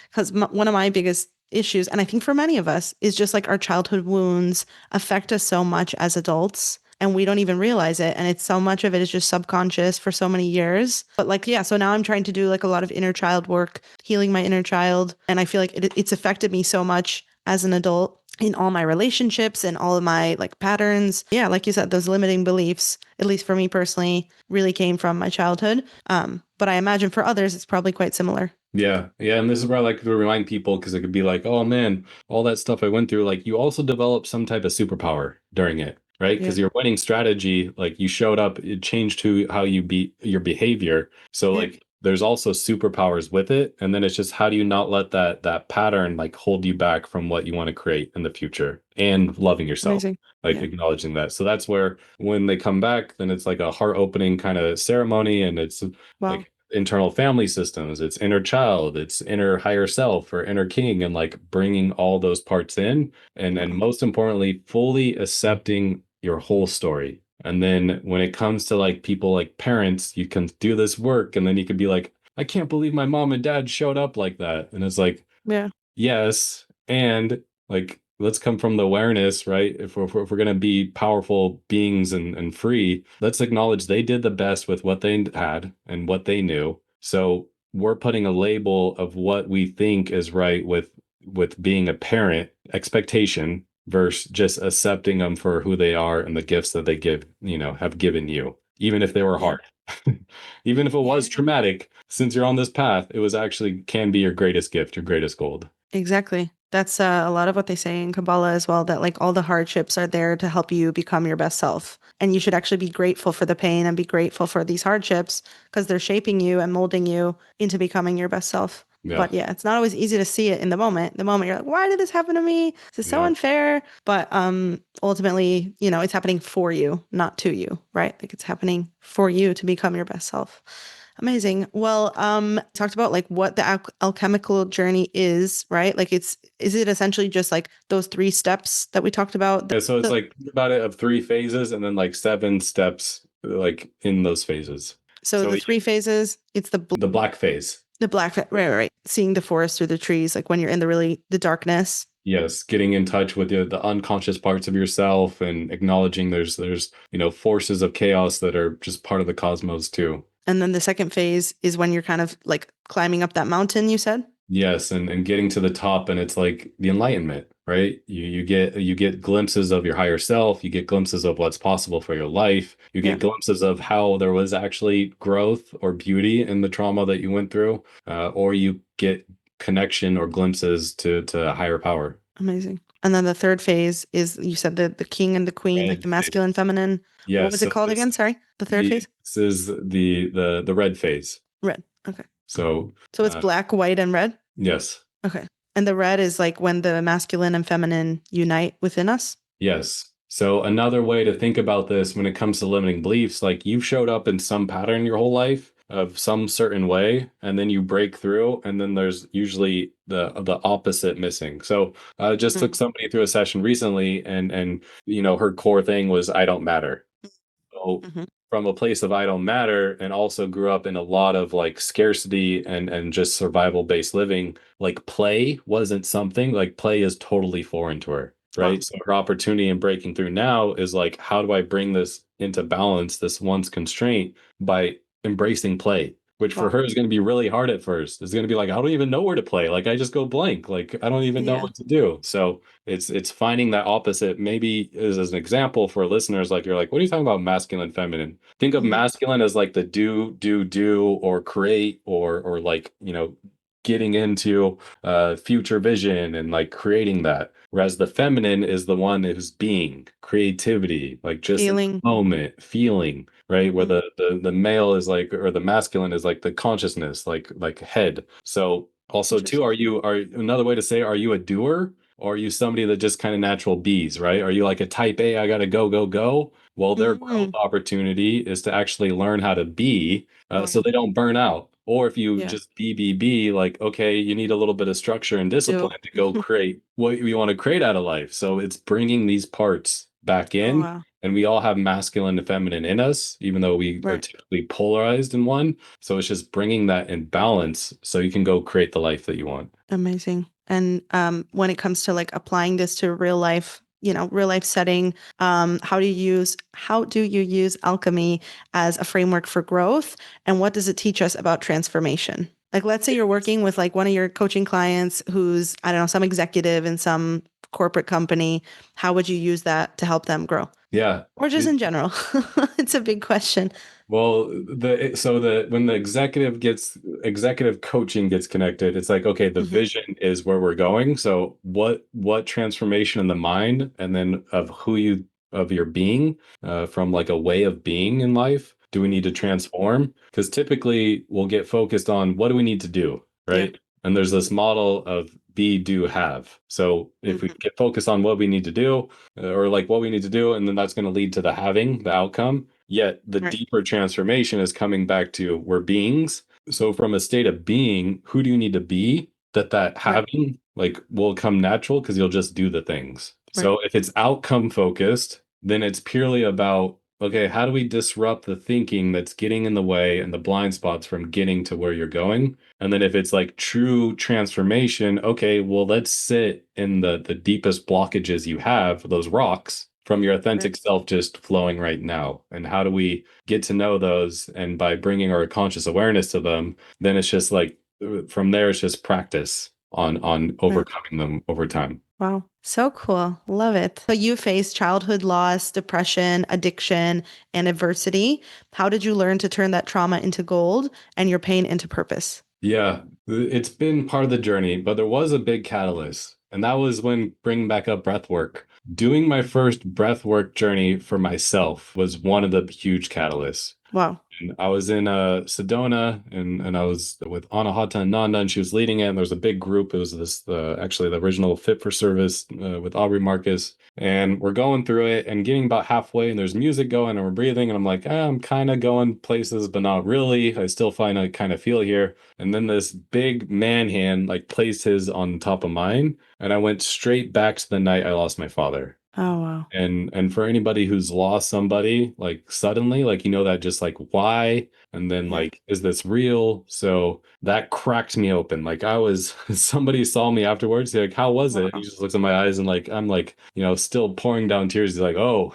Because one of my biggest issues, and I think for many of us, is just like our childhood wounds affect us so much as adults. And we don't even realize it. And it's so much of it is just subconscious for so many years. But like, yeah, so now I'm trying to do like a lot of inner child work, healing my inner child. And I feel like it's affected me so much as an adult in all my relationships and all of my like patterns. Yeah, like you said, those limiting beliefs, at least for me personally, really came from my childhood. But I imagine for others, it's probably quite similar. Yeah. Yeah. And this is where I like to remind people because it could be like, oh man, all that stuff I went through, like you also developed some type of superpower during it, right? Yeah, Because your winning strategy, like you showed up, it changed how you be your behavior. So yeah, like there's also superpowers with it. And then it's just how do you not let that pattern like hold you back from what you want to create in the future and loving yourself, amazing. like Yeah, acknowledging that. So that's where when they come back, then it's like a heart opening kind of ceremony and it's wow. like internal family systems, it's inner child, it's inner higher self or inner king, and like bringing all those parts in, and Wow. most importantly, fully accepting your whole story. And then when it comes to like people like parents, you can do this work, and then you could be like, I can't believe my mom and dad showed up like that, and it's like, Yeah, yes, and like let's come from the awareness, right? If we're going to be powerful beings and free, let's acknowledge they did the best with what they had and what they knew. So we're putting a label of what we think is right with being a parent expectation versus just accepting them for who they are and the gifts that they have given you, even if they were yeah, hard. Even if it was yeah. traumatic, since you're on this path, it was actually can be your greatest gift, your greatest gold. Exactly. That's a lot of what they say in Kabbalah as well, that like all the hardships are there to help you become your best self. And you should actually be grateful for the pain and be grateful for these hardships because they're shaping you and molding you into becoming your best self. Yeah. But yeah, it's not always easy to see it in the moment. The moment you're like, why did this happen to me? This is so Yeah. unfair. But ultimately, it's happening for you, not to you, right? Like it's happening for you to become your best self. Amazing. Well, talked about like what the alchemical journey is, right? Like is it essentially just like those three steps that we talked about? Yeah, so it's The- like think about it of three phases and then like seven steps like in those phases. so So the three phases, it's the black phase. the black, right. Seeing the forest through the trees, like when you're in the darkness. Yes, getting in touch with the unconscious parts of yourself and acknowledging there's forces of chaos that are just part of the cosmos too. And then the second phase is when you're kind of like climbing up that mountain, you said? Yes, and getting to the top, and it's like the enlightenment, right? You get glimpses of your higher self, you get glimpses of what's possible for your life, you Yeah, get glimpses of how there was actually growth or beauty in the trauma that you went through, or you get connection or glimpses to a higher power. amazing. And then the third phase is you said the king and the queen, like Red the phase. masculine, feminine. What Yes, was it so called again? Sorry, the third phase? this is the red phase. Red. Okay. So So it's black, white, and red? yes. Okay. And the red is like when the masculine and feminine unite within us? Yes. So another way to think about this when it comes to limiting beliefs, like you've showed up in some pattern your whole life, of some certain way, and then you break through, and then there's usually the opposite missing. So I just took somebody through a session recently, and her core thing was I don't matter. So Mm-hmm. from a place of I don't matter, and also grew up in a lot of like scarcity and just survival based living, like play wasn't something, like play is totally foreign to her, Wow. right? So her opportunity in breaking through now is like, how do I bring this into balance, this once constraint, by embracing play? Which for Wow. her is going to be really hard at first. It's going to be like, I don't even know where to play. Like I just go blank. Like I don't even know Yeah. what to do. So it's finding that opposite. Maybe as an example for listeners, like you're like, what are you talking about, masculine, feminine? Think of Mm-hmm. masculine as like the do, or create, or like, getting into future vision and like creating that. Whereas the feminine is the one who's being, creativity, like just in the Feeling. moment, feeling, right? Where Mm. the male is like, or the masculine is like the consciousness, like head. So also too, Interesting. are another way to say, are you a doer? Or are you somebody that just kind of natural bees, right? Are you like a type A, I gotta go, go, go? Well, their growth Mm. opportunity is to actually learn how to be, so Right. they don't burn out. Or if you Yeah. just be, like, okay, you need a little bit of structure and Do. discipline to go create what you want to create out of life. So it's bringing these parts back Oh, in. wow. And we all have masculine and feminine in us, even though we are Right. typically polarized in one. So it's just bringing that in balance so you can go create the life that you want. Amazing. And when it comes to like applying this to real life, real life setting, how do you use alchemy as a framework for growth? And what does it teach us about transformation? Like, let's say you're working with like one of your coaching clients who's, I don't know, some executive in some corporate company. How would you use that to help them grow? Yeah. Or just in general? It's a big question. Well, the when the executive coaching gets connected, it's like, okay, the Hmm. vision is where we're going. So what transformation in the mind, and then of of your being, from like a way of being in life, do we need to transform? Because typically we'll get focused on what do we need to do, Yeah. right? And there's this model of be, do, have. So if we Hmm. get focused on what we need to do, or like what we need to do, and then that's going to lead to the having, the outcome. Yet the Right. deeper transformation is coming back to we're beings. So from a state of being, who do you need to be that Right. having like will come natural because you'll just do the things. Right. So if it's outcome focused, then it's purely about, okay, how do we disrupt the thinking that's getting in the way and the blind spots from getting to where you're going? And then if it's like true transformation, okay, well, let's sit in the deepest blockages you have, those rocks, from your Right. authentic self just flowing right now. And how do we get to know those? And by bringing our conscious awareness to them, then it's just like from there, it's just practice on Right. overcoming them over time. Wow. So cool. Love it. So you faced childhood loss, depression, addiction, and adversity. How did you learn to turn that trauma into gold and your pain into purpose? Yeah, it's been part of the journey, but there was a big catalyst. And that was when bringing back up breath work. Doing my first breath work journey for myself was one of the huge catalysts. Wow. And I was in Sedona, and I was with Anahata and Nanda, and she was leading it. And there was a big group. It was this actually the original Fit for Service with Aubrey Marcus. And we're going through it and getting about halfway, and there's music going, and we're breathing. And I'm like, I'm kind of going places, but not really. I still find I kind of feel here. And then this big man hand like placed his on top of mine, and I went straight back to the night I lost my father. Oh, wow. And for anybody who's lost somebody like suddenly, like that just like why, and then Yeah. like is this real? So that cracked me open. Like I was somebody saw me afterwards, they're like, how was it? He Wow. just looks at my eyes, and like I'm like, still pouring down tears. He's like, oh.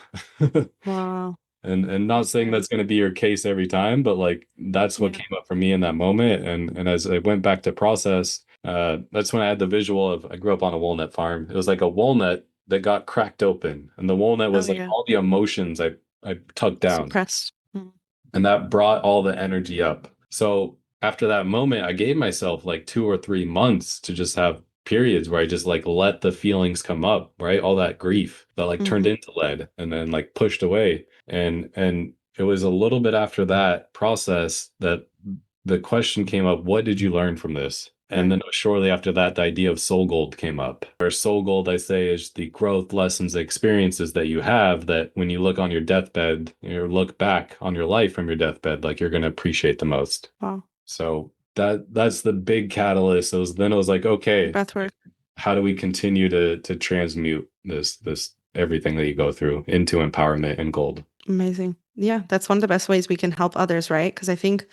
Wow. And I'm not saying sorry. that's going to be your case every time, but like that's what Yeah. came up for me in that moment. And as I went back to process, that's when I had the visual of I grew up on a walnut farm. It was like a walnut that got cracked open, and the walnut Oh, was like yeah. all the emotions I tucked down, Suppressed. Mm. and that brought all the energy up. So after that moment, I gave myself like 2 or 3 months to just have periods where I just like let the feelings come up, right? All that grief that like turned Hmm. into lead and then like pushed away. And it was a little bit after that process that the question came up, what did you learn from this? And then shortly after that, the idea of soul gold came up. Where soul gold, I say, is the growth, lessons, experiences that you have that when you look on your deathbed, you look back on your life from your deathbed, like you're going to appreciate the most. Wow. So that's the big catalyst. Then it was like, okay, Breathwork. how do we continue to transmute this everything that you go through into empowerment and gold? Amazing. Yeah, that's one of the best ways we can help others, right? Because I think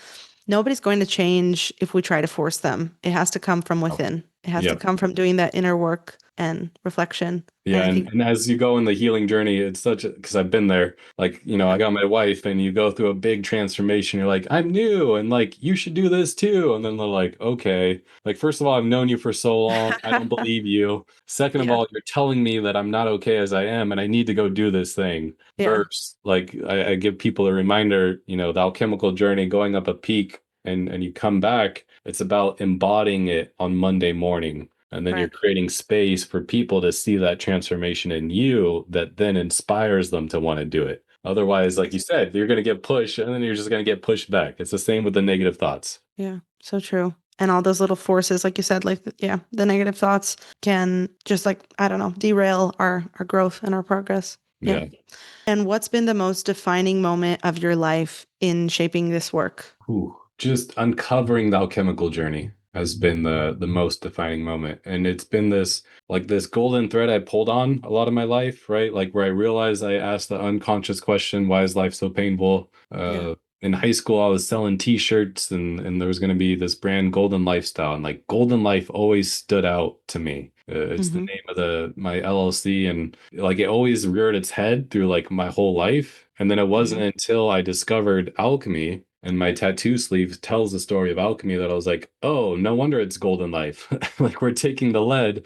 nobody's going to change if we try to force them. It has to come from Oh, within. It has to yeah. come from doing that inner work and reflection. And Yeah, I think, and as you go in the healing journey, it's such a because I've been there. Like, I yeah. got my wife, and you go through a big transformation. You're like, I'm new, and like, you should do this too. And then they're like, okay. Like, first of all, I've known you for so long. I don't believe you. Second of Yeah. all, you're telling me that I'm not okay as I am, and I need to go do this thing. Yeah. Versus, like, I give people a reminder, the alchemical journey, going up a peak, and you come back. It's about embodying it on Monday morning. And then you're Right. creating space for people to see that transformation in you that then inspires them to want to do it. Otherwise, like you said, you're going to get pushed and then you're just going to get pushed back. It's the same with the negative thoughts. Yeah. So true. And all those little forces, like you said, like, yeah, the negative thoughts can just like, I don't know, derail our growth and our progress. Yeah. Yeah. And what's been the most defining moment of your life in shaping this work? Ooh, just uncovering the alchemical journey has been the most defining moment. And it's been this golden thread I pulled on a lot of my life, right? Like where I realized I asked the unconscious question, why is life so painful? Yeah. In high school, I was selling t-shirts and there was going to be this brand Golden Lifestyle. And like Golden Life always stood out to me. It's the Hmm. name of my LLC. And like it always reared its head through like my whole life. And then it wasn't Hmm. until I discovered alchemy and my tattoo sleeve tells the story of alchemy that I was like, oh, no wonder it's golden life. Like we're taking the lead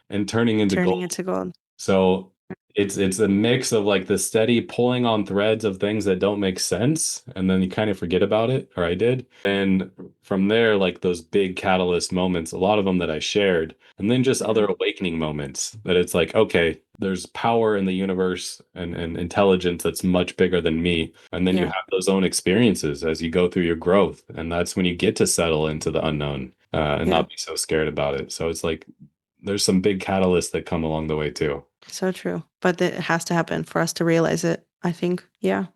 and turning into Turning gold. into gold. So it's a mix of like the steady pulling on threads of things that don't make sense, and then you kind of forget about it, or I did. And from there, like those big catalyst moments, a lot of them that I shared, and then just Yeah. other awakening moments that it's like, okay, there's power in the universe and intelligence that's much bigger than me. And then you Yeah. have those own experiences as you go through your growth. And that's when you get to settle into the unknown and Yeah. not be so scared about it. So it's like there's some big catalysts that come along the way too. So true. But it has to happen for us to realize it, I think. Yeah.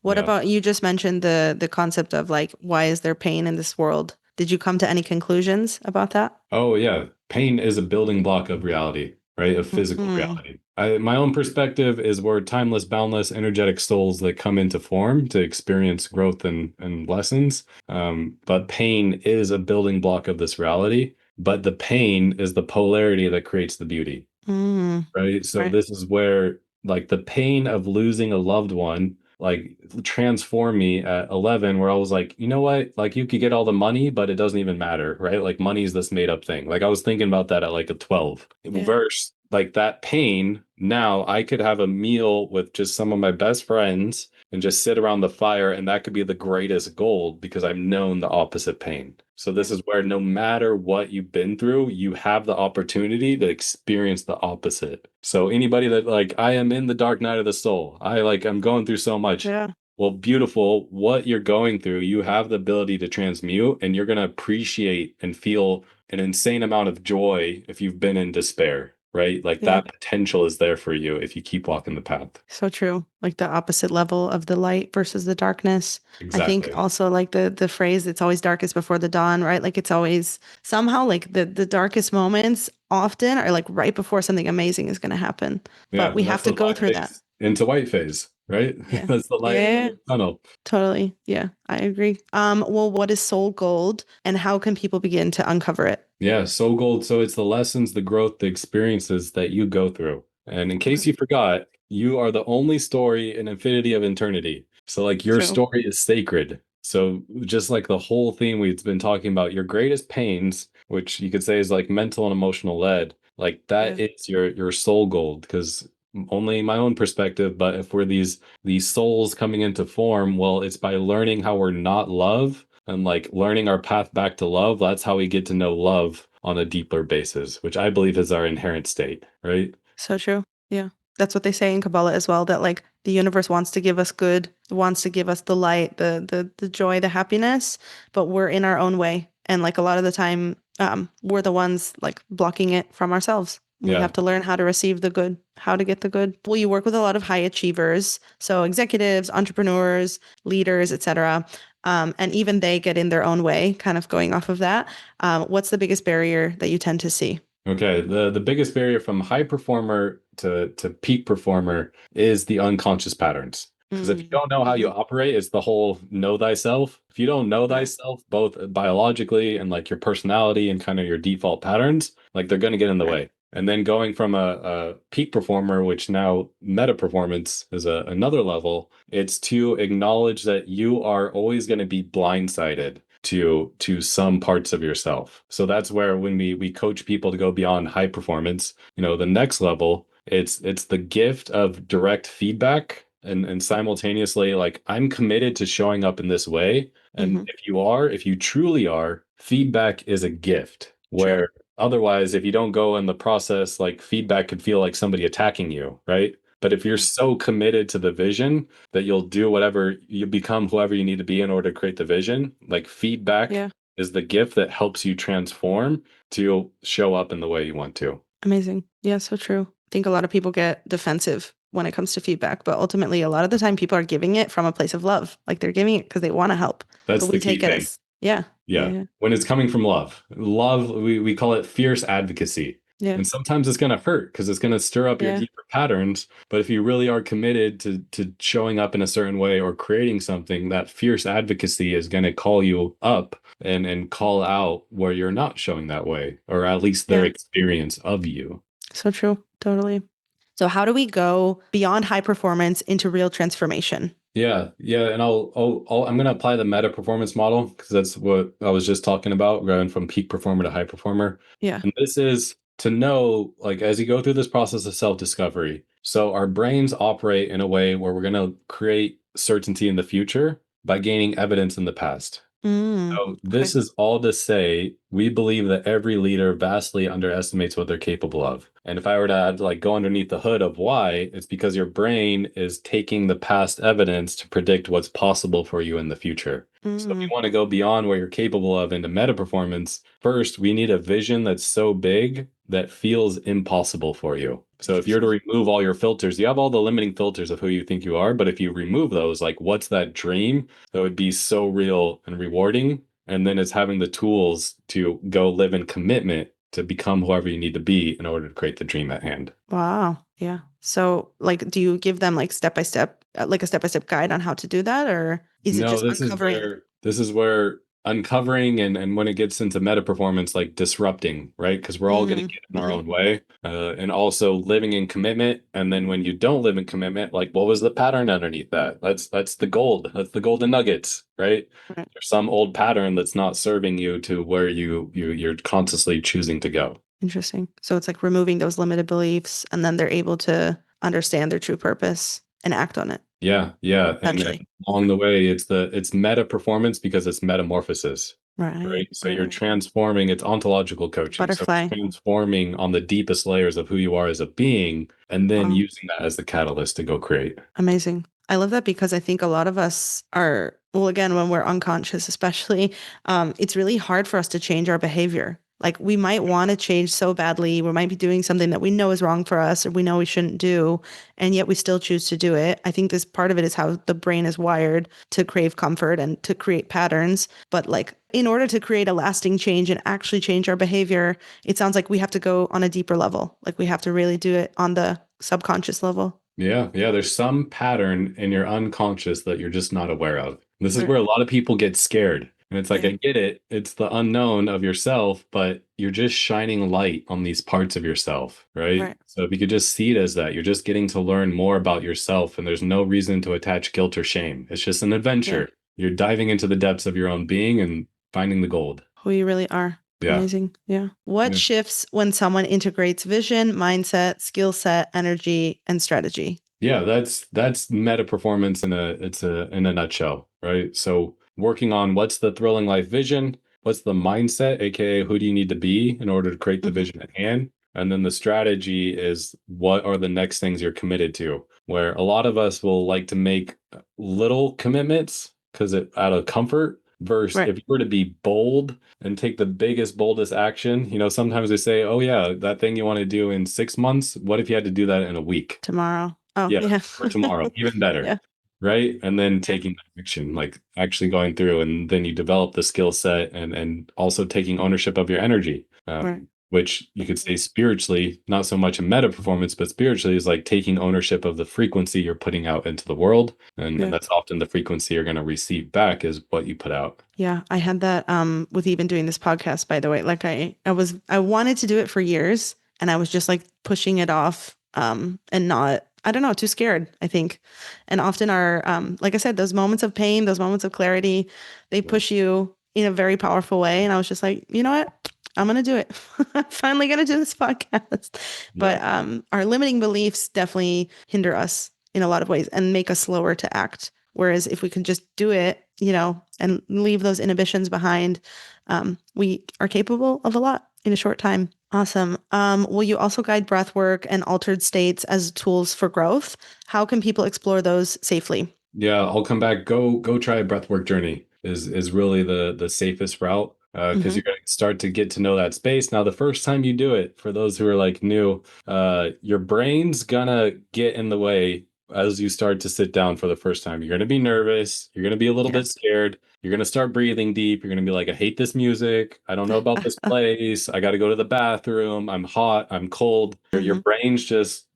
What Yeah. about you just mentioned the concept of like why is there pain in this world? Did you come to any conclusions about that? Oh, yeah. Pain is a building block of reality, right? Of physical Hmm. reality. My own perspective is we're timeless, boundless, energetic souls that come into form to experience growth and lessons. But pain is a building block of this reality. But the pain is the polarity that creates the beauty, Mm. right? So Right. this is where like the pain of losing a loved one like transformed me at 11 where I was like, you know what? Like you could get all the money, but it doesn't even matter, right? Like money is this made up thing. Like I was thinking about that at like a 12. Yeah. Verse like that pain, now I could have a meal with just some of my best friends and just sit around the fire and that could be the greatest gold because I've known the opposite pain. So this Yeah. is where no matter what you've been through, you have the opportunity to experience the opposite. So anybody that like I am in the dark night of the soul, I'm going through so much. Yeah. Well, beautiful, what you're going through, you have the ability to transmute and you're going to appreciate and feel an insane amount of joy if you've been in despair, right? Like Yeah. that potential is there for you if you keep walking the path. So true. Like the opposite level of the light versus the darkness. I think Exactly. also like the phrase it's always darkest before the dawn, right? Like it's always somehow like the darkest moments often are like right before something amazing is going to happen. But Yeah, we and have that's to the go black through that. phase into white phase, right? Yeah. That's the light at the end Yeah. of the tunnel. Totally. Yeah, I agree. Well, what is soul gold and how can people begin to uncover it? Yeah, soul gold. So it's the lessons, the growth, the experiences that you go through. And in case Okay. you forgot, you are the only story in infinity of eternity. So like your True. story is sacred. So just like the whole theme we've been talking about, your greatest pains, which you could say is like mental and emotional lead, like that Yeah. is your soul gold. Because only my own perspective, but if we're these souls coming into form, well, it's by learning how we're not love and like learning our path back to love. That's how we get to know love on a deeper basis, which I believe is our inherent state, right? So true. Yeah. That's what they say in Kabbalah as well, that like the universe wants to give us good, wants to give us the light, the joy, the happiness, but we're in our own way. And like a lot of the time we're the ones like blocking it from ourselves. We Yeah. have to learn how to receive the good, how to get the good. Well, you work with a lot of high achievers, so executives, entrepreneurs, leaders, etc. And even they get in their own way, kind of going off of that. What's the biggest barrier that you tend to see? Okay. The biggest barrier from high performer to peak performer is the unconscious patterns. Because if you don't know how you Mm-hmm. operate, it's the whole know thyself. If you don't know Right. thyself, both biologically and like your personality and kind of your default patterns, like they're going to get in the Right. way. And then going from a peak performer, which now meta performance is another level, it's to acknowledge that you are always going to be blindsided to some parts of yourself. So that's where when we coach people to go beyond high performance, the next level, it's the gift of direct feedback and simultaneously like I'm committed to showing up in this way. And Mm-hmm. if you truly are, feedback is a gift. True. Where otherwise, if you don't go in the process, like feedback could feel like somebody attacking you, right? But if you're Yeah. so committed to the vision that you'll do whatever you become, whoever you need to be in order to create the vision, like feedback Yeah. is the gift that helps you transform to show up in the way you want to. Amazing. Yeah, so true. I think a lot of people get defensive when it comes to feedback, but ultimately, a lot of the time, people are giving it from a place of love. Like they're giving it because they want to help, That's but the we key take it thing. as, yeah, yeah, Yeah. yeah, When it's coming from love. Love, we call it fierce advocacy. yeah, And sometimes it's going to hurt because it's going to stir up your yeah, deeper patterns. But if you really are committed to showing up in a certain way or creating something, that fierce advocacy is going to call you up and call out where you're not showing that way, or at least their yeah. experience of you. So true. Totally. So, how do we go beyond high performance into real transformation? Yeah, yeah, and I'm going to apply the meta performance model because that's what I was just talking about, going from peak performer to high performer. Yeah. And this is to know, like, as you go through this process of self-discovery. So our brains operate in a way where we're going to create certainty in the future by gaining evidence in the past. So Okay. this is all to say, we believe that every leader vastly underestimates what they're capable of. And if I were to like go underneath the hood of why, it's because your brain is taking the past evidence to predict what's possible for you in the future. So if you Mm, want to go beyond what you're capable of into meta performance, first we need a vision that's so big that feels impossible for you. So if you're to interesting. remove all your filters, you have all the limiting filters of who you think you are, but if you remove those, like what's that dream that would be so real and rewarding? And then it's having the tools to go live in commitment to become whoever you need to be in order to create the dream at hand. Wow. Yeah. So, like, do you give them like step by step, like a step by step guide on how to do that, or is it No, just uncovering? this is where uncovering and when it gets into meta performance, like disrupting, right? Because we're all going to get in our Mm-hmm. own way, and also living in commitment. And then when you don't live in commitment, like what was the pattern underneath that? That's the gold. That's the golden nuggets, right? Right. There's some old pattern that's not serving you to where you're consciously choosing to go. Interesting. So it's like removing those limited beliefs, and then they're able to understand their true purpose and act on it. Yeah, yeah. And then Essentially. along the way, it's meta performance because it's metamorphosis, Right. right? So Right. you're Right. transforming, it's ontological coaching. So Butterfly. transforming on the deepest layers of who you are as a being, and then Wow. using that as the catalyst to go create. Amazing. I love that because I think a lot of us are, well, again, when we're unconscious, especially, it's really hard for us to change our behavior. Like we might want to change so badly. We might be doing something that we know is wrong for us or we know we shouldn't do, and yet we still choose to do it. I think this part of it is how the brain is wired to crave comfort and to create patterns. But like in order to create a lasting change and actually change our behavior, it sounds like we have to go on a deeper level. Like we have to really do it on the subconscious level. Yeah, yeah. There's some pattern in your unconscious that you're just not aware of. This is Right. where a lot of people get scared. And it's like, Yeah. I get it. It's the unknown of yourself, but you're just shining light on these parts of yourself, right? Right. So if you could just see it as that, you're just getting to learn more about yourself, and there's no reason to attach guilt or shame. It's just an Yeah. adventure. You're diving into the depths of your own being and finding the gold. Who you really are. Yeah. Amazing. Yeah. What Yeah. shifts when someone integrates vision, mindset, skill set, energy, and strategy? Yeah, that's meta performance in a nutshell, right? So working on what's the thrilling life vision, what's the mindset, aka who do you need to be in order to create the Hmm. vision at hand? And then the strategy is what are the next things you're committed to? Where a lot of us will like to make little commitments because it out of comfort, versus Right. if you were to be bold and take the biggest, boldest action. Sometimes they say, oh yeah, that thing you want to do in 6 months, what if you had to do that in a week? Tomorrow. Oh, Yeah, yeah. or tomorrow, even better, Yeah. right? And then Yeah. taking that action, like actually going through, and then you develop the skill set, and also taking ownership of your energy, Right. which you could say spiritually, not so much in meta performance, but spiritually is like taking ownership of the frequency you're putting out into the world, and Yeah. that's often the frequency you're going to receive back is what you put out. Yeah, I had that with even doing this podcast, by the way. Like I wanted to do it for years and I was just like pushing it off and not, I don't know, too scared, I think. And often our like I said, those moments of pain, those moments of clarity, they Yeah. push you in a very powerful way. And I was just like, you know what? I'm gonna do it. I'm finally gonna do this podcast. Yeah. But our limiting beliefs definitely hinder us in a lot of ways and make us slower to act. Whereas if we can just do it, and leave those inhibitions behind, we are capable of a lot in a short time. Awesome. Will you also guide breath work and altered states as tools for growth? How can people explore those safely? Yeah, I'll come back. Go try a breathwork journey is really the safest route, because Hmm. you're going to start to get to know that space. Now, the first time you do it, for those who are like new, your brain's gonna get in the way as you start to sit down for the first time. You're going to be nervous. You're going to be a little Yeah. bit scared. You're going to start breathing deep. You're going to be like, I hate this music. I don't know about this place. I got to go to the bathroom. I'm hot. I'm cold. Your Hmm. brain's just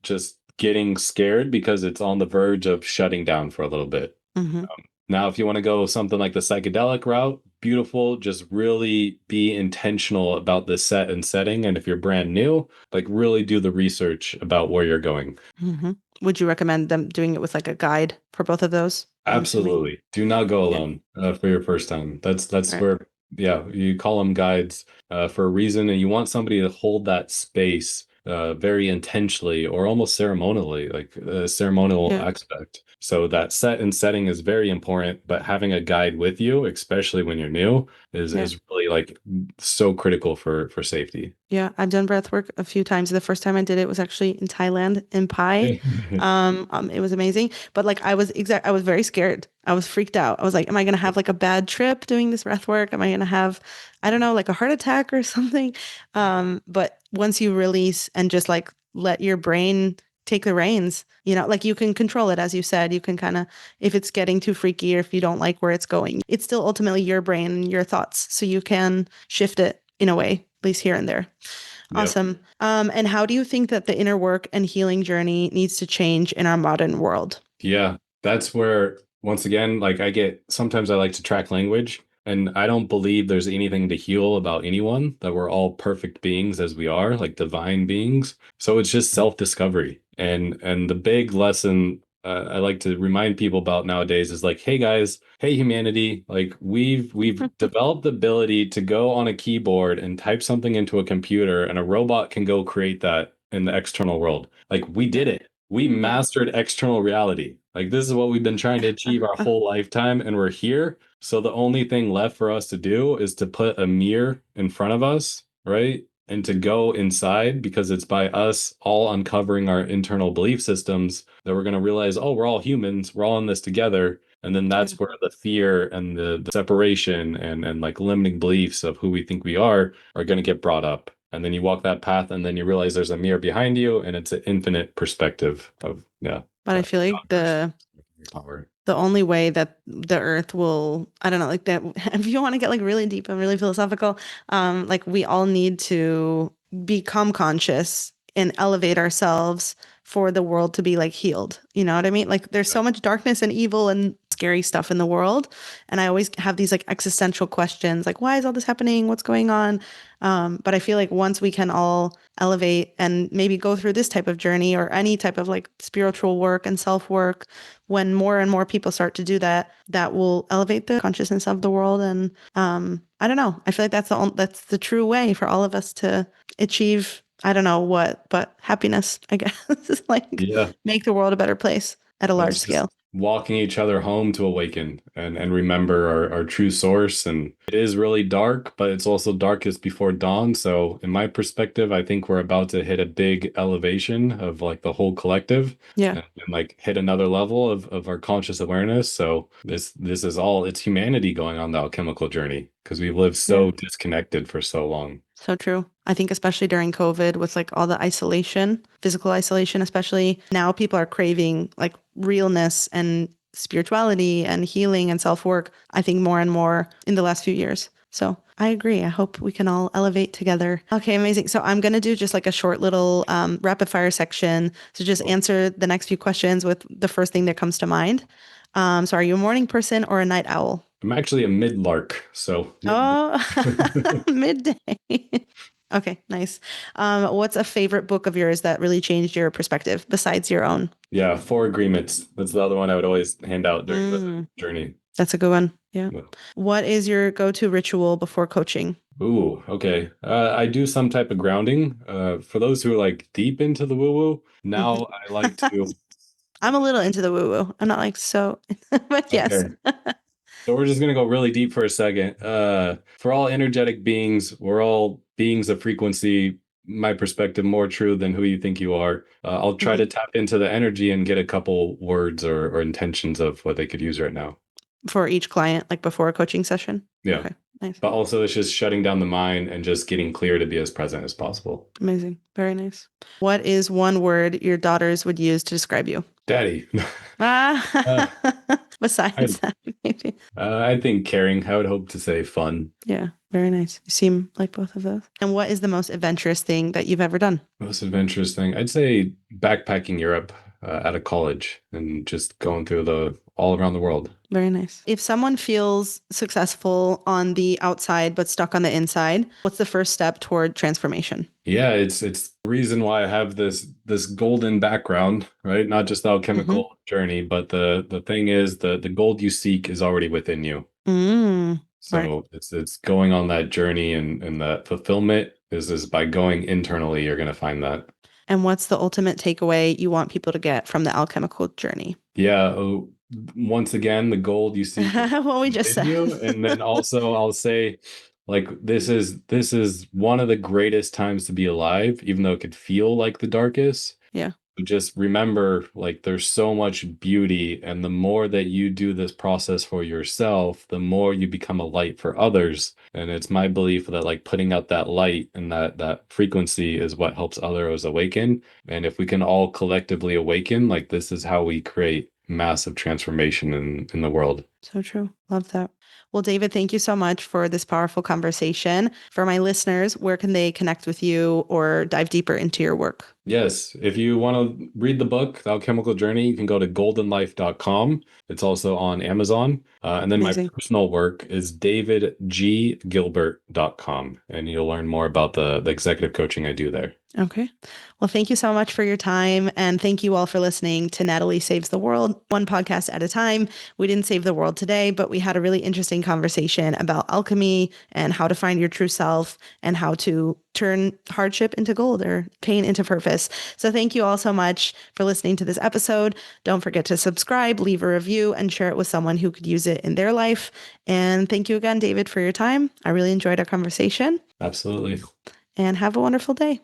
getting scared because it's on the verge of shutting down for a little bit. Hmm. Now, if you want to go something like the psychedelic route, beautiful. Just really be intentional about the set and setting. And if you're brand new, like really do the research about where you're going. Hmm. Would you recommend them doing it with like a guide for both of those? I'm assuming. Absolutely. Do not go Yeah. alone for your first time. That's Right. where, yeah, you call them guides for a reason, and you want somebody to hold that space very intentionally or almost ceremonially, like a ceremonial Yeah. aspect. So that set and setting is very important, but having a guide with you, especially when you're new, is Yeah. is really like so critical for safety. Yeah, I've done breath work a few times. The first time I did it was actually in Thailand, in Pai. It was amazing. But like I was very scared. I was freaked out. I was like, am I gonna have like a bad trip doing this breath work? Am I gonna have, I don't know, like a heart attack or something? But once you release and just like let your brain take the reins, like you can control it, as you said. You can kind of, if it's getting too freaky or if you don't like where it's going, it's still ultimately your brain and your thoughts. So you can shift it in a way, at least here and there. Yep. Awesome. And how do you think that the inner work and healing journey needs to change in our modern world? Yeah, that's where, once again, like sometimes I like to track language, and I don't believe there's anything to heal about anyone, that we're all perfect beings as we are, like divine beings. So it's just self-discovery. And the big lesson I like to remind people about nowadays is like, hey guys, hey humanity, like we've developed the ability to go on a keyboard and type something into a computer, and a robot can go create that in the external world. Like we Yeah. did it. We Yeah. mastered external reality. Like this is what we've been trying to achieve our whole lifetime, and we're here. So the only thing left for us to do is to put a mirror in front of us, right? And to go inside, because it's by us all uncovering our internal belief systems that we're going to realize, oh, we're all humans, we're all in this together. And then Yeah. that's where the fear and the separation and like limiting beliefs of who we think we are going to get brought up. And then you walk that path, and then you realize there's a mirror behind you, and it's an infinite perspective of, yeah, But I feel like power. the only way that the earth will, I don't know, like that, if you want to get like really deep and really philosophical, like we all need to become conscious and elevate ourselves for the world to be like healed. You know what I mean? Like there's Yeah. so much darkness and evil and scary stuff in the world. And I always have these like existential questions, like, why is all this happening? What's going on? But I feel like once we can all elevate and maybe go through this type of journey or any type of like spiritual work and self work, when more and more people start to do that, that will elevate the consciousness of the world. And I don't know. I feel like that's the true way for all of us to achieve. I don't know what, but happiness, I guess, is like Yeah. make the world a better place at a large That's just scale. walking each other home to awaken and remember our true source. And it is really dark, but it's also darkest before dawn. So in my perspective, I think we're about to hit a big elevation of like the whole collective Yeah. and like hit another level of our conscious awareness. So this is all, it's humanity going on the alchemical journey because we've lived Yeah. so disconnected for so long. So true. I think especially during COVID with like all the isolation, physical isolation, especially now people are craving like realness and spirituality and healing and self-work, I think more and more in the last few years. So I agree. I hope we can all elevate together. Okay, amazing. So I'm going to do just like a short little rapid fire section. So just answer the next few questions with the first thing that comes to mind. So are you a morning person or a night owl? I'm actually a mid-lark, so Oh, midday. Okay, nice. What's a favorite book of yours that really changed your perspective besides your own? yeah, Four Agreements. That's the other one I would always hand out during the Mm, journey. that's a good one. Yeah. Well, What is your go-to ritual before coaching? ooh, okay. I do some type of grounding. For those who are like deep into the woo-woo, Mhm. now I like to. I'm a little into the woo-woo. I'm not like so, but yes. Okay, so we're just gonna go really deep for a second. For all energetic beings, we're all beings of frequency. My perspective more true than who you think you are. I'll try to Mhm. tap into the energy and get a couple words or intentions of what they could use right now. For each client, like before a coaching session. Yeah. Okay, nice. But also it's just shutting down the mind and just getting clear to be as present as possible. Amazing. Very nice. What is one word your daughters would use to describe you? Daddy. uh, Ah, I besides that, maybe. I think caring. I would hope to say fun. Yeah, very nice. You seem like both of those. And what is the most adventurous thing that you've ever done? Most adventurous thing. I'd say backpacking Europe out of college and just going through the all around the world. Very nice. If someone feels successful on the outside but stuck on the inside, what's the first step toward transformation? Yeah, it's the reason why I have this golden background, right? Not just the Hmm. alchemical journey, but the thing is the gold you seek is already within you. Mm, right. So it's going on that journey and that fulfillment is by going internally, you're gonna find that. And what's the ultimate takeaway you want people to get from the alchemical journey? Yeah. Once again, the gold you seek is What we just within said. you. And then also I'll say, like, this is one of the greatest times to be alive, even though it could feel like the darkest. Yeah, Just remember, like, there's so much beauty, and the more that you do this process for yourself, the more you become a light for others. And it's my belief that like putting out that light and that frequency is what helps others awaken. And if we can all collectively awaken, like this is how we create massive transformation in the world. so true. Love that. Well, David, thank you so much for this powerful conversation. For my listeners, where can they connect with you or dive deeper into your work? Yes, if you want to read the book, The Alchemical Journey, you can go to goldenlife.com. It's also on Amazon. And then my Amazing. personal work is davidggilbert.com. And you'll learn more about the executive coaching I do there. Okay. Well, thank you so much for your time. And thank you all for listening to Natalie Saves the World, one podcast at a time. We didn't save the world today, but we had a really interesting conversation about alchemy and how to find your true self and how to turn hardship into gold or pain into purpose. So thank you all so much for listening to this episode. Don't forget to subscribe, leave a review, and share it with someone who could use it in their life. And thank you again, David, for your time. I really enjoyed our conversation Absolutely. and have a wonderful day.